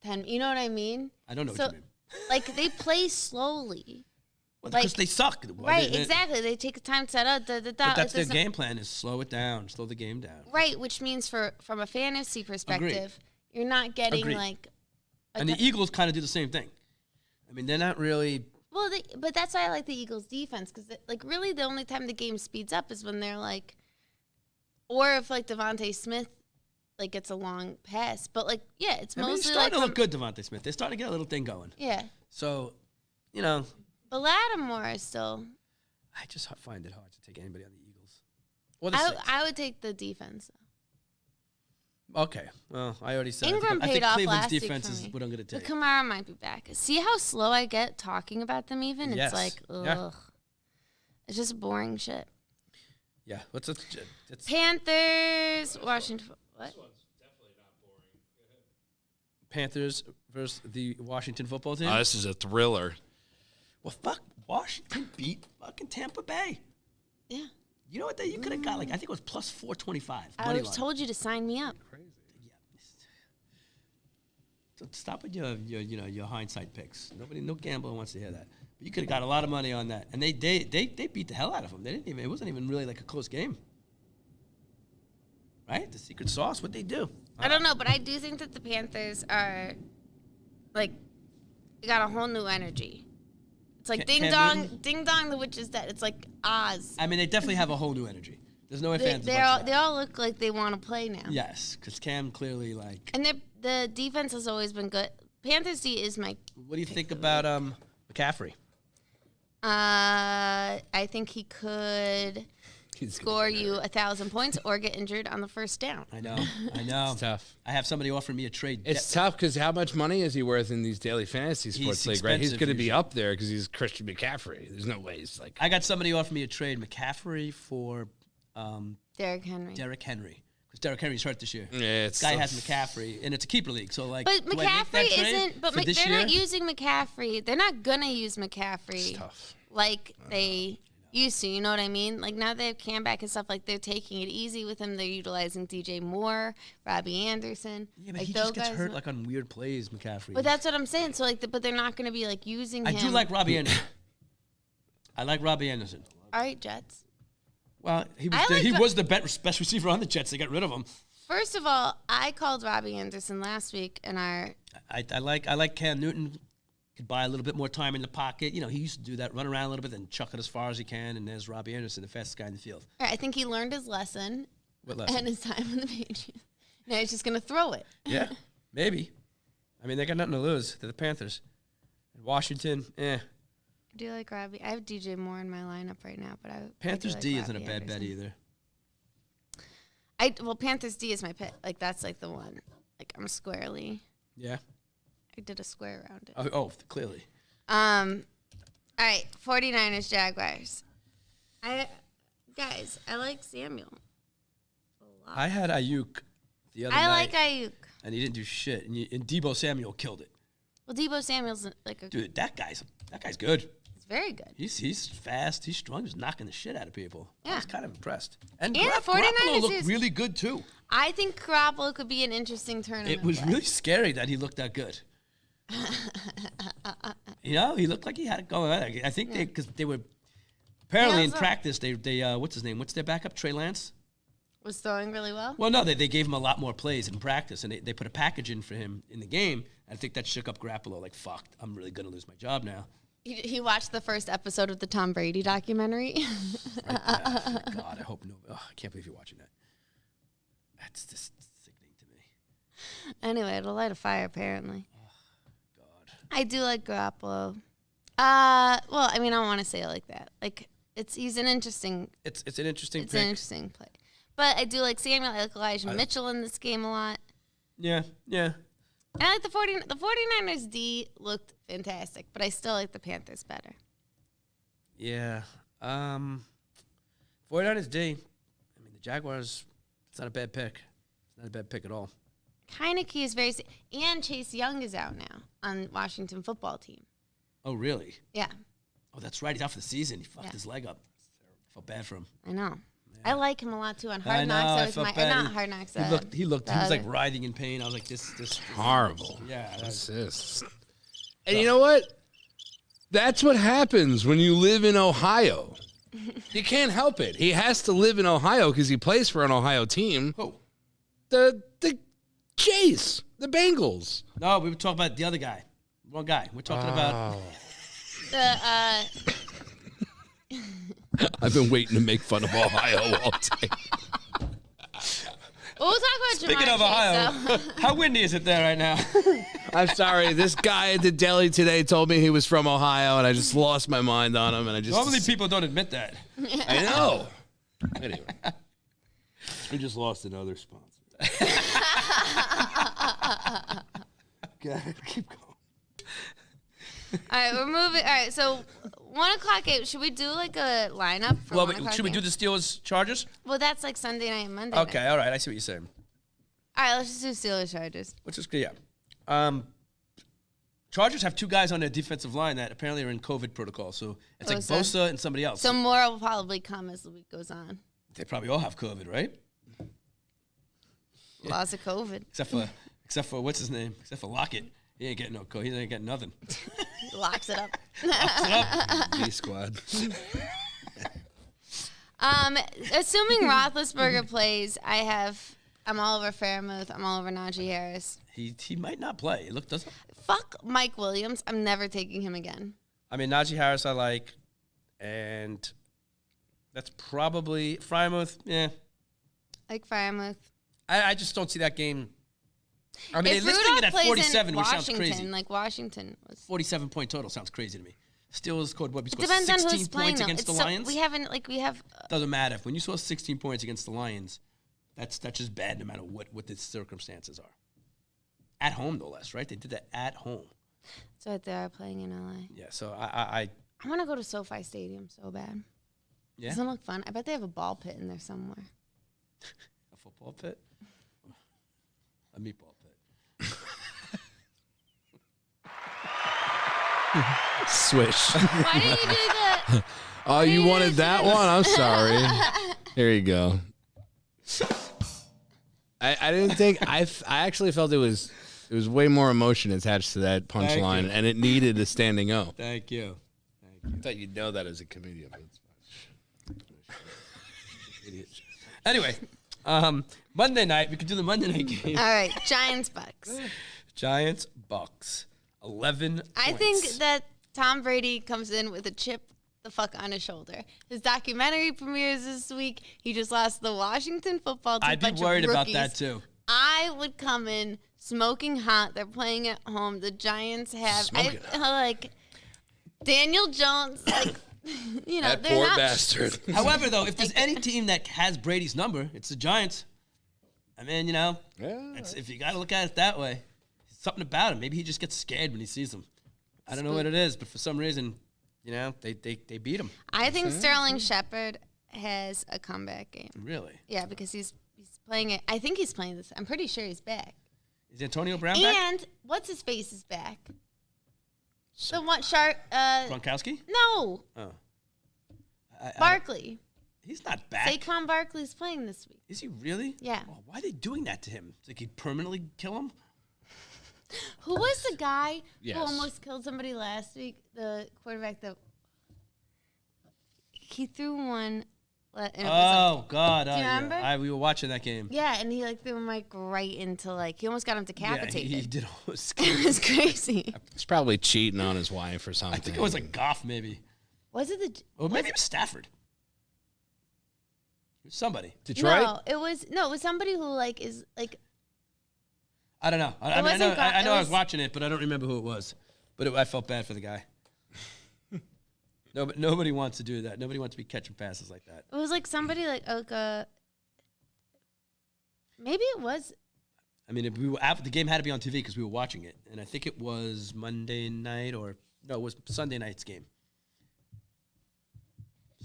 10. You know what I mean? I don't know So, what you mean. like they play slowly. Well, like- because they suck. Right, exactly. They take time to set up. But that's their game plan: is slow it down, slow the game down. Right, which means from a fantasy perspective, you're not getting Agreed. like. And the Eagles kind of do the same thing. I mean, they're not really. Well, but that's why I like the Eagles' defense because really the only time the game speeds up is when they're like, or if like Devontae Smith like gets a long pass. But like, yeah, it's I mean, mostly he's starting like to look good, Devontae Smith. They're starting to get a little thing going. Yeah, So, but Lattimore is still. I just find it hard to take anybody on the Eagles. Or the Saints. I would take the defense. Okay. Well, I already said. Ingram I think paid off Cleveland's last week defense for is me. what I'm going to But take. Kamara might be back. See how slow I get talking about them. Even Yes. it's like ugh. Yeah. It's just boring shit. Yeah. It's Panthers, Washington. What? Panthers versus the Washington football team. This is a thriller. Well, fuck, Washington beat fucking Tampa Bay. Yeah. You know what? You could have got I think it was plus 425. I money line. told you to sign me up. So stop with your hindsight picks. No gambler wants to hear that. But you could have got a lot of money on that, and they beat the hell out of them. It wasn't even really like a close game, right? The secret sauce, what they do. I don't know, but I do think that the Panthers are like they got a whole new energy. It's like ding dong, the witch is dead. It's like Oz. I mean, they definitely have a whole new energy. There's no ifs, ands, They buts, they all look like they want to play now. Yes, because Cam clearly And the defense has always been good. Panthers D is my. What do you think about McCaffrey? I think he could. score you 1,000 points or get injured on the first down. I know. It's tough. I have somebody offering me a trade. It's tough because how much money is he worth in these daily fantasy sports league, right? He's going to be up there because he's Christian McCaffrey. There's no way he's like. I got somebody offering me a trade McCaffrey for Derrick Henry. Because Derrick Henry's hurt this year. Yeah, this guy has McCaffrey, and it's a keeper league. So, like, But McCaffrey isn't. But they're not using McCaffrey. They're not going to use McCaffrey. It's tough. Like they used to, you know what I mean? Like now they have Cam back and stuff, like they're taking it easy with him. They're utilizing DJ Moore, Robbie Anderson. Yeah, but like he just gets hurt like on weird plays, McCaffrey. But that's what I'm saying. So like, but they're not going to be like using him. I do like Robbie Anderson. I like Robbie Anderson. All right, Jets. Well, he was the best receiver on the Jets. They got rid of him. First of all, I called Robbie Anderson last week, and I like Cam Newton. Could buy a little bit more time in the pocket. You know, he used to do that, run around a little bit, then chuck it as far as he can. And there's Robbie Anderson, the fastest guy in the field. I think he learned his lesson. What lesson? And his time in the Patriots. Now he's just going to throw it. Yeah, maybe. I mean, they got nothing to lose. They're the Panthers. Washington, I do like Robbie. I have DJ Moore in my lineup right now, but Panthers I do like D Robbie isn't a bad bet either. Panthers D is my pick. Like that's like the one. Like I'm squarely. Yeah. I did a square around it. Oh, clearly. All right, 49ers Jaguars. I like Samuel a lot. I had Ayuk the other night. I like Ayuk. And he didn't do shit. And Debo Samuel killed it. Well, Debo Samuel's like a dude. That guy's good. He's very good. He's fast. He's strong. He's knocking the shit out of people. Yeah. I was kind of impressed. And the 49ers Garoppolo looked really good too. I think Garoppolo could be an interesting tournament. It was really scary that he looked that good. You know, he looked like he had it going. I think because they were apparently in practice. They what's his name? What's their backup? Trey Lance was throwing really well. Well, no, they gave him a lot more plays in practice, and they put a package in for him in the game. I think that shook up Garoppolo. Like, fuck, I'm really gonna lose my job now. He watched the first episode of the Tom Brady documentary. Right, yeah. Oh, God, I hope no. Oh, I can't believe you're watching that. That's just sickening to me. Anyway, it'll light a fire apparently. God. I do like Garoppolo. Well, I mean, I don't want to say it like that. Like, he's an interesting. It's an interesting. It's an interesting play. But I do like Samuel. I like Elijah Mitchell in this game a lot. Yeah. And I like the 49ers D looked fantastic, but I still like the Panthers better. Yeah. 49ers D. I mean, the Jaguars. It's not a bad pick. It's not a bad pick at all. Heineke is very, and Chase Young is out now on Washington football team. Oh, really? Yeah. Oh, that's right. He's out for the season. He fucked his leg up. I felt bad for him. I know. Yeah. I like him a lot too on Hard Knocks. I felt bad. Not Hard Knocks. He was like writhing in pain. I was like, this horrible. Yeah. This is. And you know what? That's what happens when you live in Ohio. You can't help it. He has to live in Ohio because he plays for an Ohio team. Who? The Jays, the Bengals. No, we were talking about the other guy. Wrong guy. We're talking about I've been waiting to make fun of Ohio all day. Well, we'll talk about Speaking of Ohio, how windy is it there right now? I'm sorry. This guy at the deli today told me he was from Ohio, and I just lost my mind on him. And I just normally people don't admit that. I know. Anyway, we just lost another sponsor. God, keep going. All right, we're moving. All right, so 1 o'clock game. Should we do like a lineup for 1 o'clock should we do the Steelers Chargers? Well, that's like Sunday night and Monday Okay, night. all right. I see what you're saying. All right, let's just do Steelers Chargers. Which is good, yeah. Chargers have two guys on their defensive line that apparently are in COVID protocol. So it's like Bosa and somebody else. So more will probably come as the week goes on. They probably all have COVID, right? Lots of COVID. Except for what's his name? Except for Lockett. He ain't getting no COVID. He ain't getting nothing. Locks it up. B squad. Assuming Roethlisberger plays, I'm all over Fairmouth. I'm all over Najee Harris. He might not play. Doesn't. Fuck Mike Williams. I'm never taking him again. I mean, Najee Harris I like, and that's probably Frymouth. Yeah. Like Frymouth. I just don't see that game. I mean, if listing it at plays 47, in which Washington, sounds crazy. like Washington was 47-point total sounds crazy to me. Steelers scored what? We It scored depends on 16 who's playing points though. against the It's so- Lions. we have Doesn't matter. When you saw 16 points against the Lions, that's just bad no matter what the circumstances are. At home, no less, right? They did that at home. it's right there playing in LA. Yeah, so I I want to go to SoFi Stadium so bad. yeah, Doesn't it look fun? I bet they have a ball pit in there somewhere. a football pit, a meatball pit. Swish. Why didn't you do that? Oh, you wanted that one? I'm sorry. Here you go. I didn't think I actually felt it was way more emotion attached to that Thank punchline, you. and it needed a standing O. Thank you. I thought you'd know that as a comedian. Idiot. Anyway, Monday night we could do the Monday night game. All right, Giants Bucks. Giants Bucks 11. I points. think that Tom Brady comes in with a chip the fuck on his shoulder. His documentary premieres this week. He just lost the Washington football team. I'd be bunch worried of about rookies. that too. I would come in smoking hot. They're playing at home. The Giants have Smoking like Daniel Jones. Like you know, That they're poor not. bastard. However, though, if there's any team that has Brady's number, it's the Giants. I mean, you know, if you got to look at it that way, something about him. Maybe he just gets scared when he sees them. I don't know what it is, but for some reason, you know, they beat him. I think Sterling Shepard has a comeback game. Really? Yeah, because he's playing it. I think he's playing this. I'm pretty sure he's back. Is Antonio Brown back? And what's his face is back. The one shark. Gronkowski? No, Oh. Barkley. He's not back. Saquon Barkley's playing this week. Is he really? Yeah. Oh, why are they doing that to him? It's like he'd permanently kill him? Who was the guy Yes. who almost killed somebody last week? The quarterback that he threw one. And it was Oh, God. Do you remember? We were watching that game. yeah, and he like threw him like right into like he almost got him Yeah, decapitated. he did almost It was crazy. He's probably cheating on his wife or something. I think it was like Goff, maybe. Was it the? Or maybe it was Stafford. It was somebody. Detroit. No, it was somebody who like is like I don't know. I wasn't know, Goff, I know it I was was- watching it, but I don't remember who it was. But I felt bad for the guy. Nobody wants to do that. Nobody wants to be catching passes like that. it was like somebody like Oka. Maybe it was. I mean, the game had to be on TV because we were watching it, and I think it was Monday night it was Sunday night's game.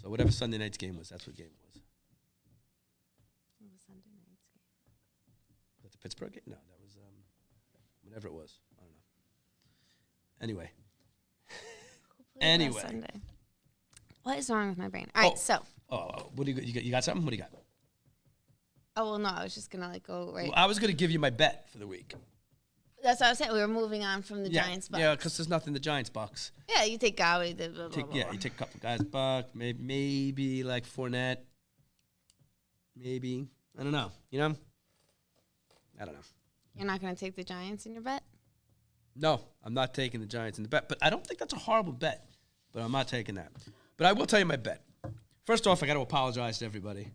So whatever Sunday night's game was, that's what game it was. It was Sunday night's game. Was that the Pittsburgh game? No, that was whatever it was. I don't know. Anyway. Who played Anyway. last Sunday? What is wrong with my brain? All right, Oh. so. What do you got something? What do you got? Oh well, no, I was just gonna like go right. Well, I was going to give you my bet for the week. That's what I was saying. We were moving on from the Yeah, Giants. Bucks. yeah, because there's nothing the Giants Bucks. Yeah, you take Gowie. Blah, blah, blah, You blah. take a couple guys Buck, maybe like Fournette, maybe I don't know. You know, I don't know. You're not gonna take the Giants in your bet. No, I'm not taking the Giants in the bet, but I don't think that's a horrible bet. But I'm not taking that. But I will tell you my bet. First off, I got to apologize to everybody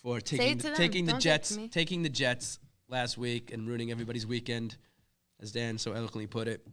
for taking to them. taking the Don't say it to Jets, me. taking the Jets last week and ruining everybody's weekend, as Dan so eloquently put it.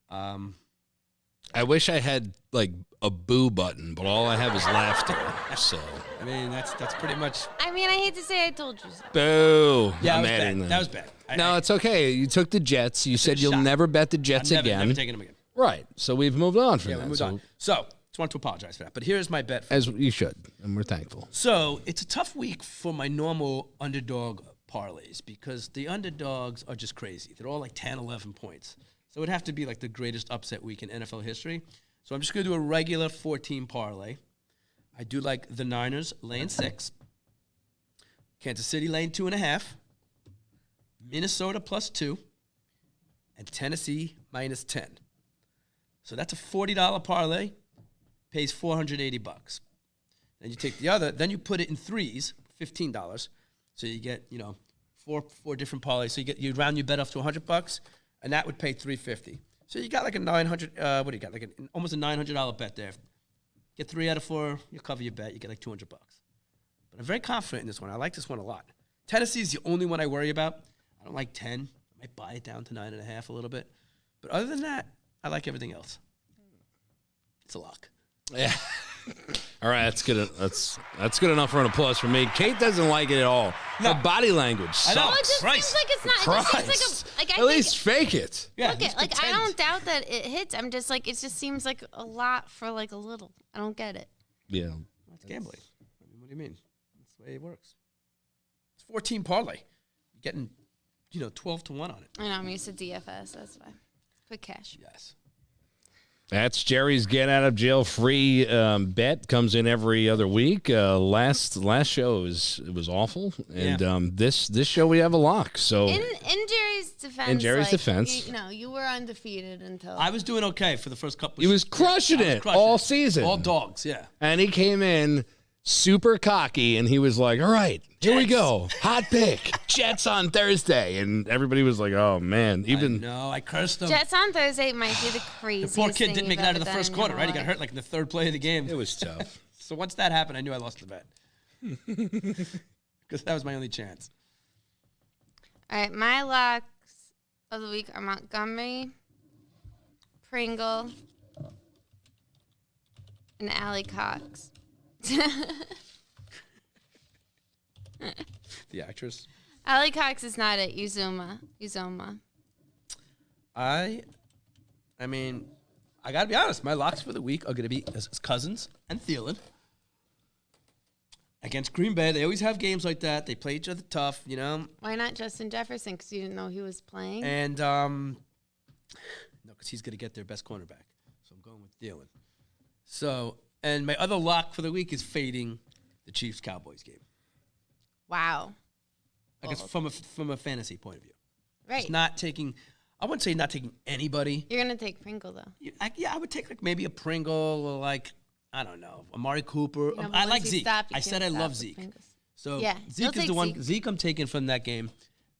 I wish I had like a boo button, but all I have is laughter. So I mean, that's pretty much. I mean, I hate to say I told you so. boo. Yeah, I'm that was adding bad. That was bad. No, it's okay. You took the Jets. You said you'll shot. never bet the Jets never, again. never taking them again. Right. So we've moved on from Yeah, that. we moved so, on. So, just want to apologize for that. But here's my bet. As you should, and we're thankful. So, it's a tough week for my normal underdog parlays because the underdogs are just crazy. They're all like 10, 11 points. So, it would have to be like the greatest upset week in NFL history. So, I'm just going to do a regular 14 parlay. I do like the Niners laying 6, Kansas City laying 2.5, Minnesota +2, and Tennessee -10. So that's a $40 parlay, pays $480. Then you take the other, then you put it in threes, $15. So you get, four different parlays. So you round your bet off to $100, and that would pay $350. So you got like a $900. What do you got? Like almost a $900 bet there. Get 3 out of 4, you cover your bet. You get like $200. But I'm very confident in this one. I like this one a lot. Tennessee is the only one I worry about. I don't like 10. I might buy it down to 9.5 a little bit. But other than that, I like everything else. It's a lock. Yeah. All right, that's good. That's good enough for an applause for me. Kate doesn't like it at all. No. Her body language sucks. I know. Well, it just Christ. seems like it's not. It just seems like I At least fake it. Yeah, look just at, like I pretend. don't doubt that it hits. I'm just like it just seems like a lot for like a little. I don't get it. Yeah. It's gambling. I mean, what do you mean? That's the way it works. It's 14 parlay. You're getting, 12 to 1 on it. I know I'm used to DFS. That's why. Quick cash. Yes. That's Jerry's get out of jail free bet. Comes in every other week. Last show it was awful, and this show we have a lock. So In Jerry's defense. In Jerry's defense. you were undefeated until. I was doing okay for the first couple. he was crushing it all season. All dogs, yeah. And he came in super cocky, and he was like, all right, here we go. Hot pick. Jets on Thursday. And everybody was like, oh, man. I cursed him. Jets on Thursday might be the The craziest. poor kid thing didn't make you've it out of ever the first done in quarter, your right? He got life. hurt like in the third play of the game. It was tough. So once that happened, I knew I lost the bet. Because that was my only chance. All right, my locks of the week are Montgomery, Pringle, and Allie Cox. The actress. Allie Cox is not it. Uzoma. I mean, I got to be honest. My locks for the week are going to be Cousins and Thielen. Against Green Bay, they always have games like that. They play each other tough, Why not Justin Jefferson? Because you didn't know he was playing. And no, because he's going to get their best cornerback. So I'm going with Thielen. So, and my other lock for the week is fading the Chiefs-Cowboys game. Wow. I guess from a fantasy point of view. Right. It's not taking. I wouldn't say not taking anybody. You're gonna take Pringle though. I would take like maybe a Pringle or like I don't know, Amari Cooper. No, but I once like you Zeke. stop, you I said can't I stop love with Zeke. Pringles. So Yeah, Zeke you'll is the take one. Zeke. Zeke I'm taking from that game.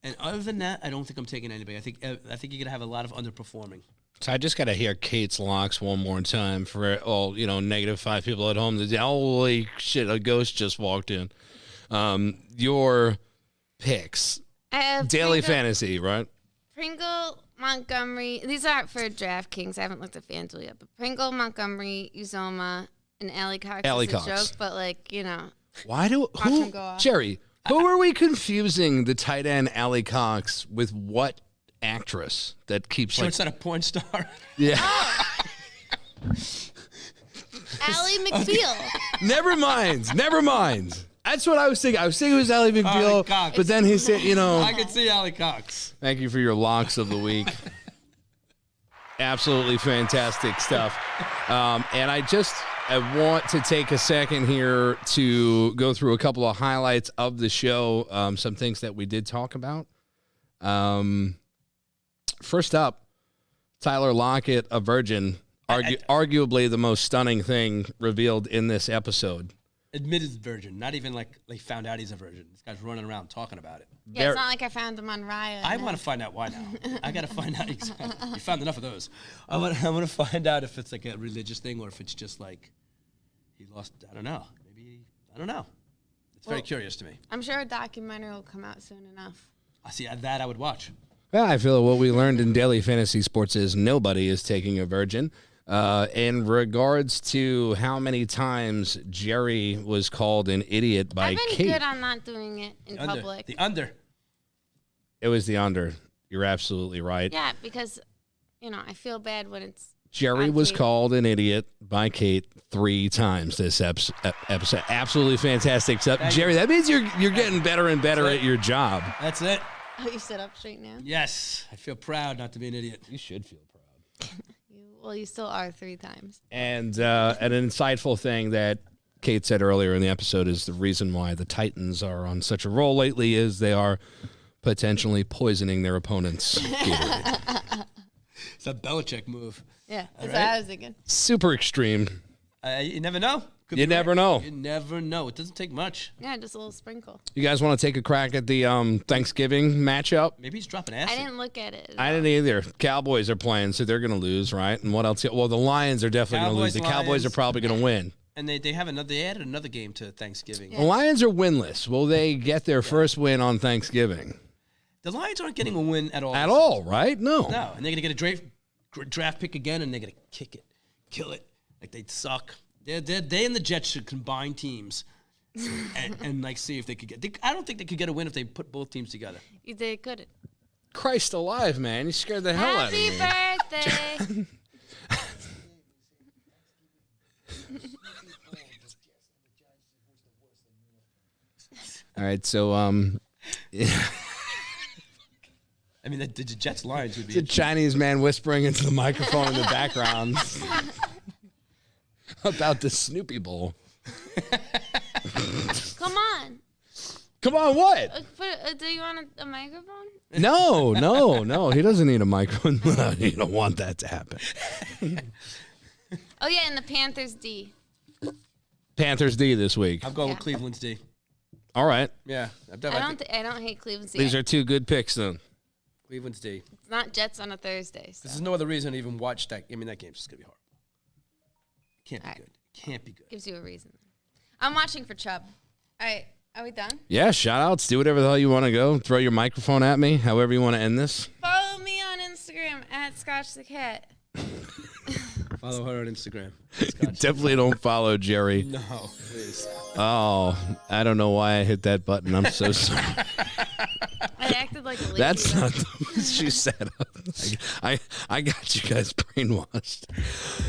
And other than that, I don't think I'm taking anybody. I think you're gonna have a lot of underperforming. So I just got to hear Kate's locks one more time for all, -5 people at home. Holy shit, a ghost just walked in. Your picks. I have Daily Pringle, fantasy, right? Pringle, Montgomery. These aren't for DraftKings. I haven't looked at FanDuel yet. But Pringle, Montgomery, Uzoma, and Allie Cox Allie is a Cox. joke. But Why do him go off. Jerry? Who are we confusing the tight end Allie Cox with? What actress that keeps Sure, it's not a porn star. yeah? Allie McBeal. Never mind. That's what I was thinking. I was thinking it was Allie McBeal, Cox. but then he said, I could see Allie Cox. Thank you for your locks of the week. Absolutely fantastic stuff. And I want to take a second here to go through a couple of highlights of the show, some things that we did talk about. First up, Tyler Lockett, a virgin, arguably the most stunning thing revealed in this episode. Admitted virgin. Not even like they found out he's a virgin. This guy's running around talking about it. Yeah, it's not like I found him on Raya. I want to find out why now. I got to find out exactly. You found enough of those. I want to find out if it's like a religious thing or if it's just like he lost. I don't know. Maybe I don't know. It's very curious to me. I'm sure a documentary will come out soon enough. I see that I would watch. Well, I feel what we learned in daily fantasy sports is nobody is taking a virgin. In regards to how many times Jerry was called an idiot by I've been Kate. good on not doing it in public. The under. It was the under. You're absolutely right. Yeah, because, I feel bad when it's. Jerry on was TV. called an idiot by Kate 3 times this episode. Absolutely fantastic stuff. Jerry, that means you're getting better and better at your job. That's it. Oh, you sit up straight now? Yes. I feel proud not to be an idiot. You should feel proud. You still are 3 times. And an insightful thing that Kate said earlier in the episode is the reason why the Titans are on such a roll lately is they are potentially poisoning their opponents' Gatorade. It's a Belichick move. Yeah, that's right. what I was thinking. Super extreme. You never know. Could You be never right. know. You never know. It doesn't take much. Yeah, just a little sprinkle. You guys want to take a crack at the Thanksgiving matchup? Maybe he's dropping acid. I didn't look at it. I didn't either. Cowboys are playing, so they're going to lose, right? And what else? Well, the Lions are definitely going to lose. The Cowboys Lions. are probably going to win. And they added another game to Thanksgiving. The Lions are winless. Will they get their first win on Thanksgiving? The Lions aren't getting a win at all. At all, right? No. No, and they're going to get a draft pick again, and they're going to kick it, kill it. Like, they'd suck. They and the Jets should combine teams and like see if they could get. I don't think they could get a win if they put both teams together. They couldn't. Christ alive, man. You scared the hell out of me. Happy birthday. All right, so yeah. I mean, the Jets Lions would be The Chinese man whispering into the microphone in the background about the Snoopy Bowl. Come on. Come on, what? Do you want a microphone? No. He doesn't need a microphone. You don't want that to happen. Oh, yeah, and the Panthers D. Panthers D this week. I'm going with Cleveland's D. All right. Yeah, I don't hate Cleveland's D. These are two good picks, then. Cleveland's D. It's not Jets on a Thursday. So. There's no other reason to even watch that. I mean, that game's just gonna be horrible. Can't be All right. good. Can't be good. Gives you a reason. I'm watching for Chubb. All right, are we done? Yeah, shout outs. Do whatever the hell you want to go. Throw your microphone at me, however you want to end this. Follow me on Instagram at Scotch the Cat. Follow her on Instagram. Definitely don't follow Jerry. No, please. Oh, I don't know why I hit that button. I'm so sorry. I acted like a lady. That's not what she said. I got you guys brainwashed.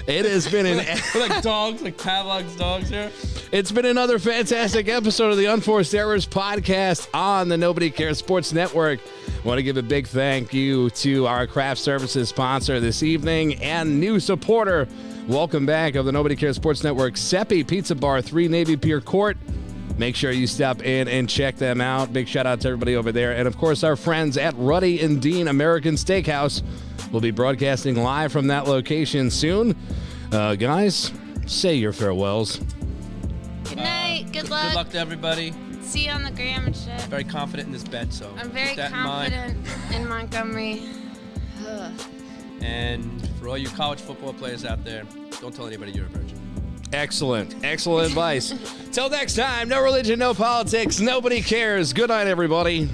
It has been like dogs, like Pavlov's dogs here. It's been another fantastic episode of the Unforced Errors podcast on the Nobody Cares Sports Network. I want to give a big thank you to our craft services sponsor this evening and new supporter. Welcome back of the Nobody Cares Sports Network, Seppi Pizza Bar, 3 Navy Pier Court. Make sure you stop in and check them out. Big shout out to everybody over there. And, of course, our friends at Ruddy and Dean American Steakhouse will be broadcasting live from that location soon. Guys, say your farewells. Good night. Good luck. Good luck to everybody. See you on the gram and shit. Very confident in this bet, so I'm very keep that confident in Montgomery. Ugh. And for all you college football players out there, don't tell anybody you're a virgin. Excellent advice. Till next time, no religion, no politics, nobody cares. Good night, everybody.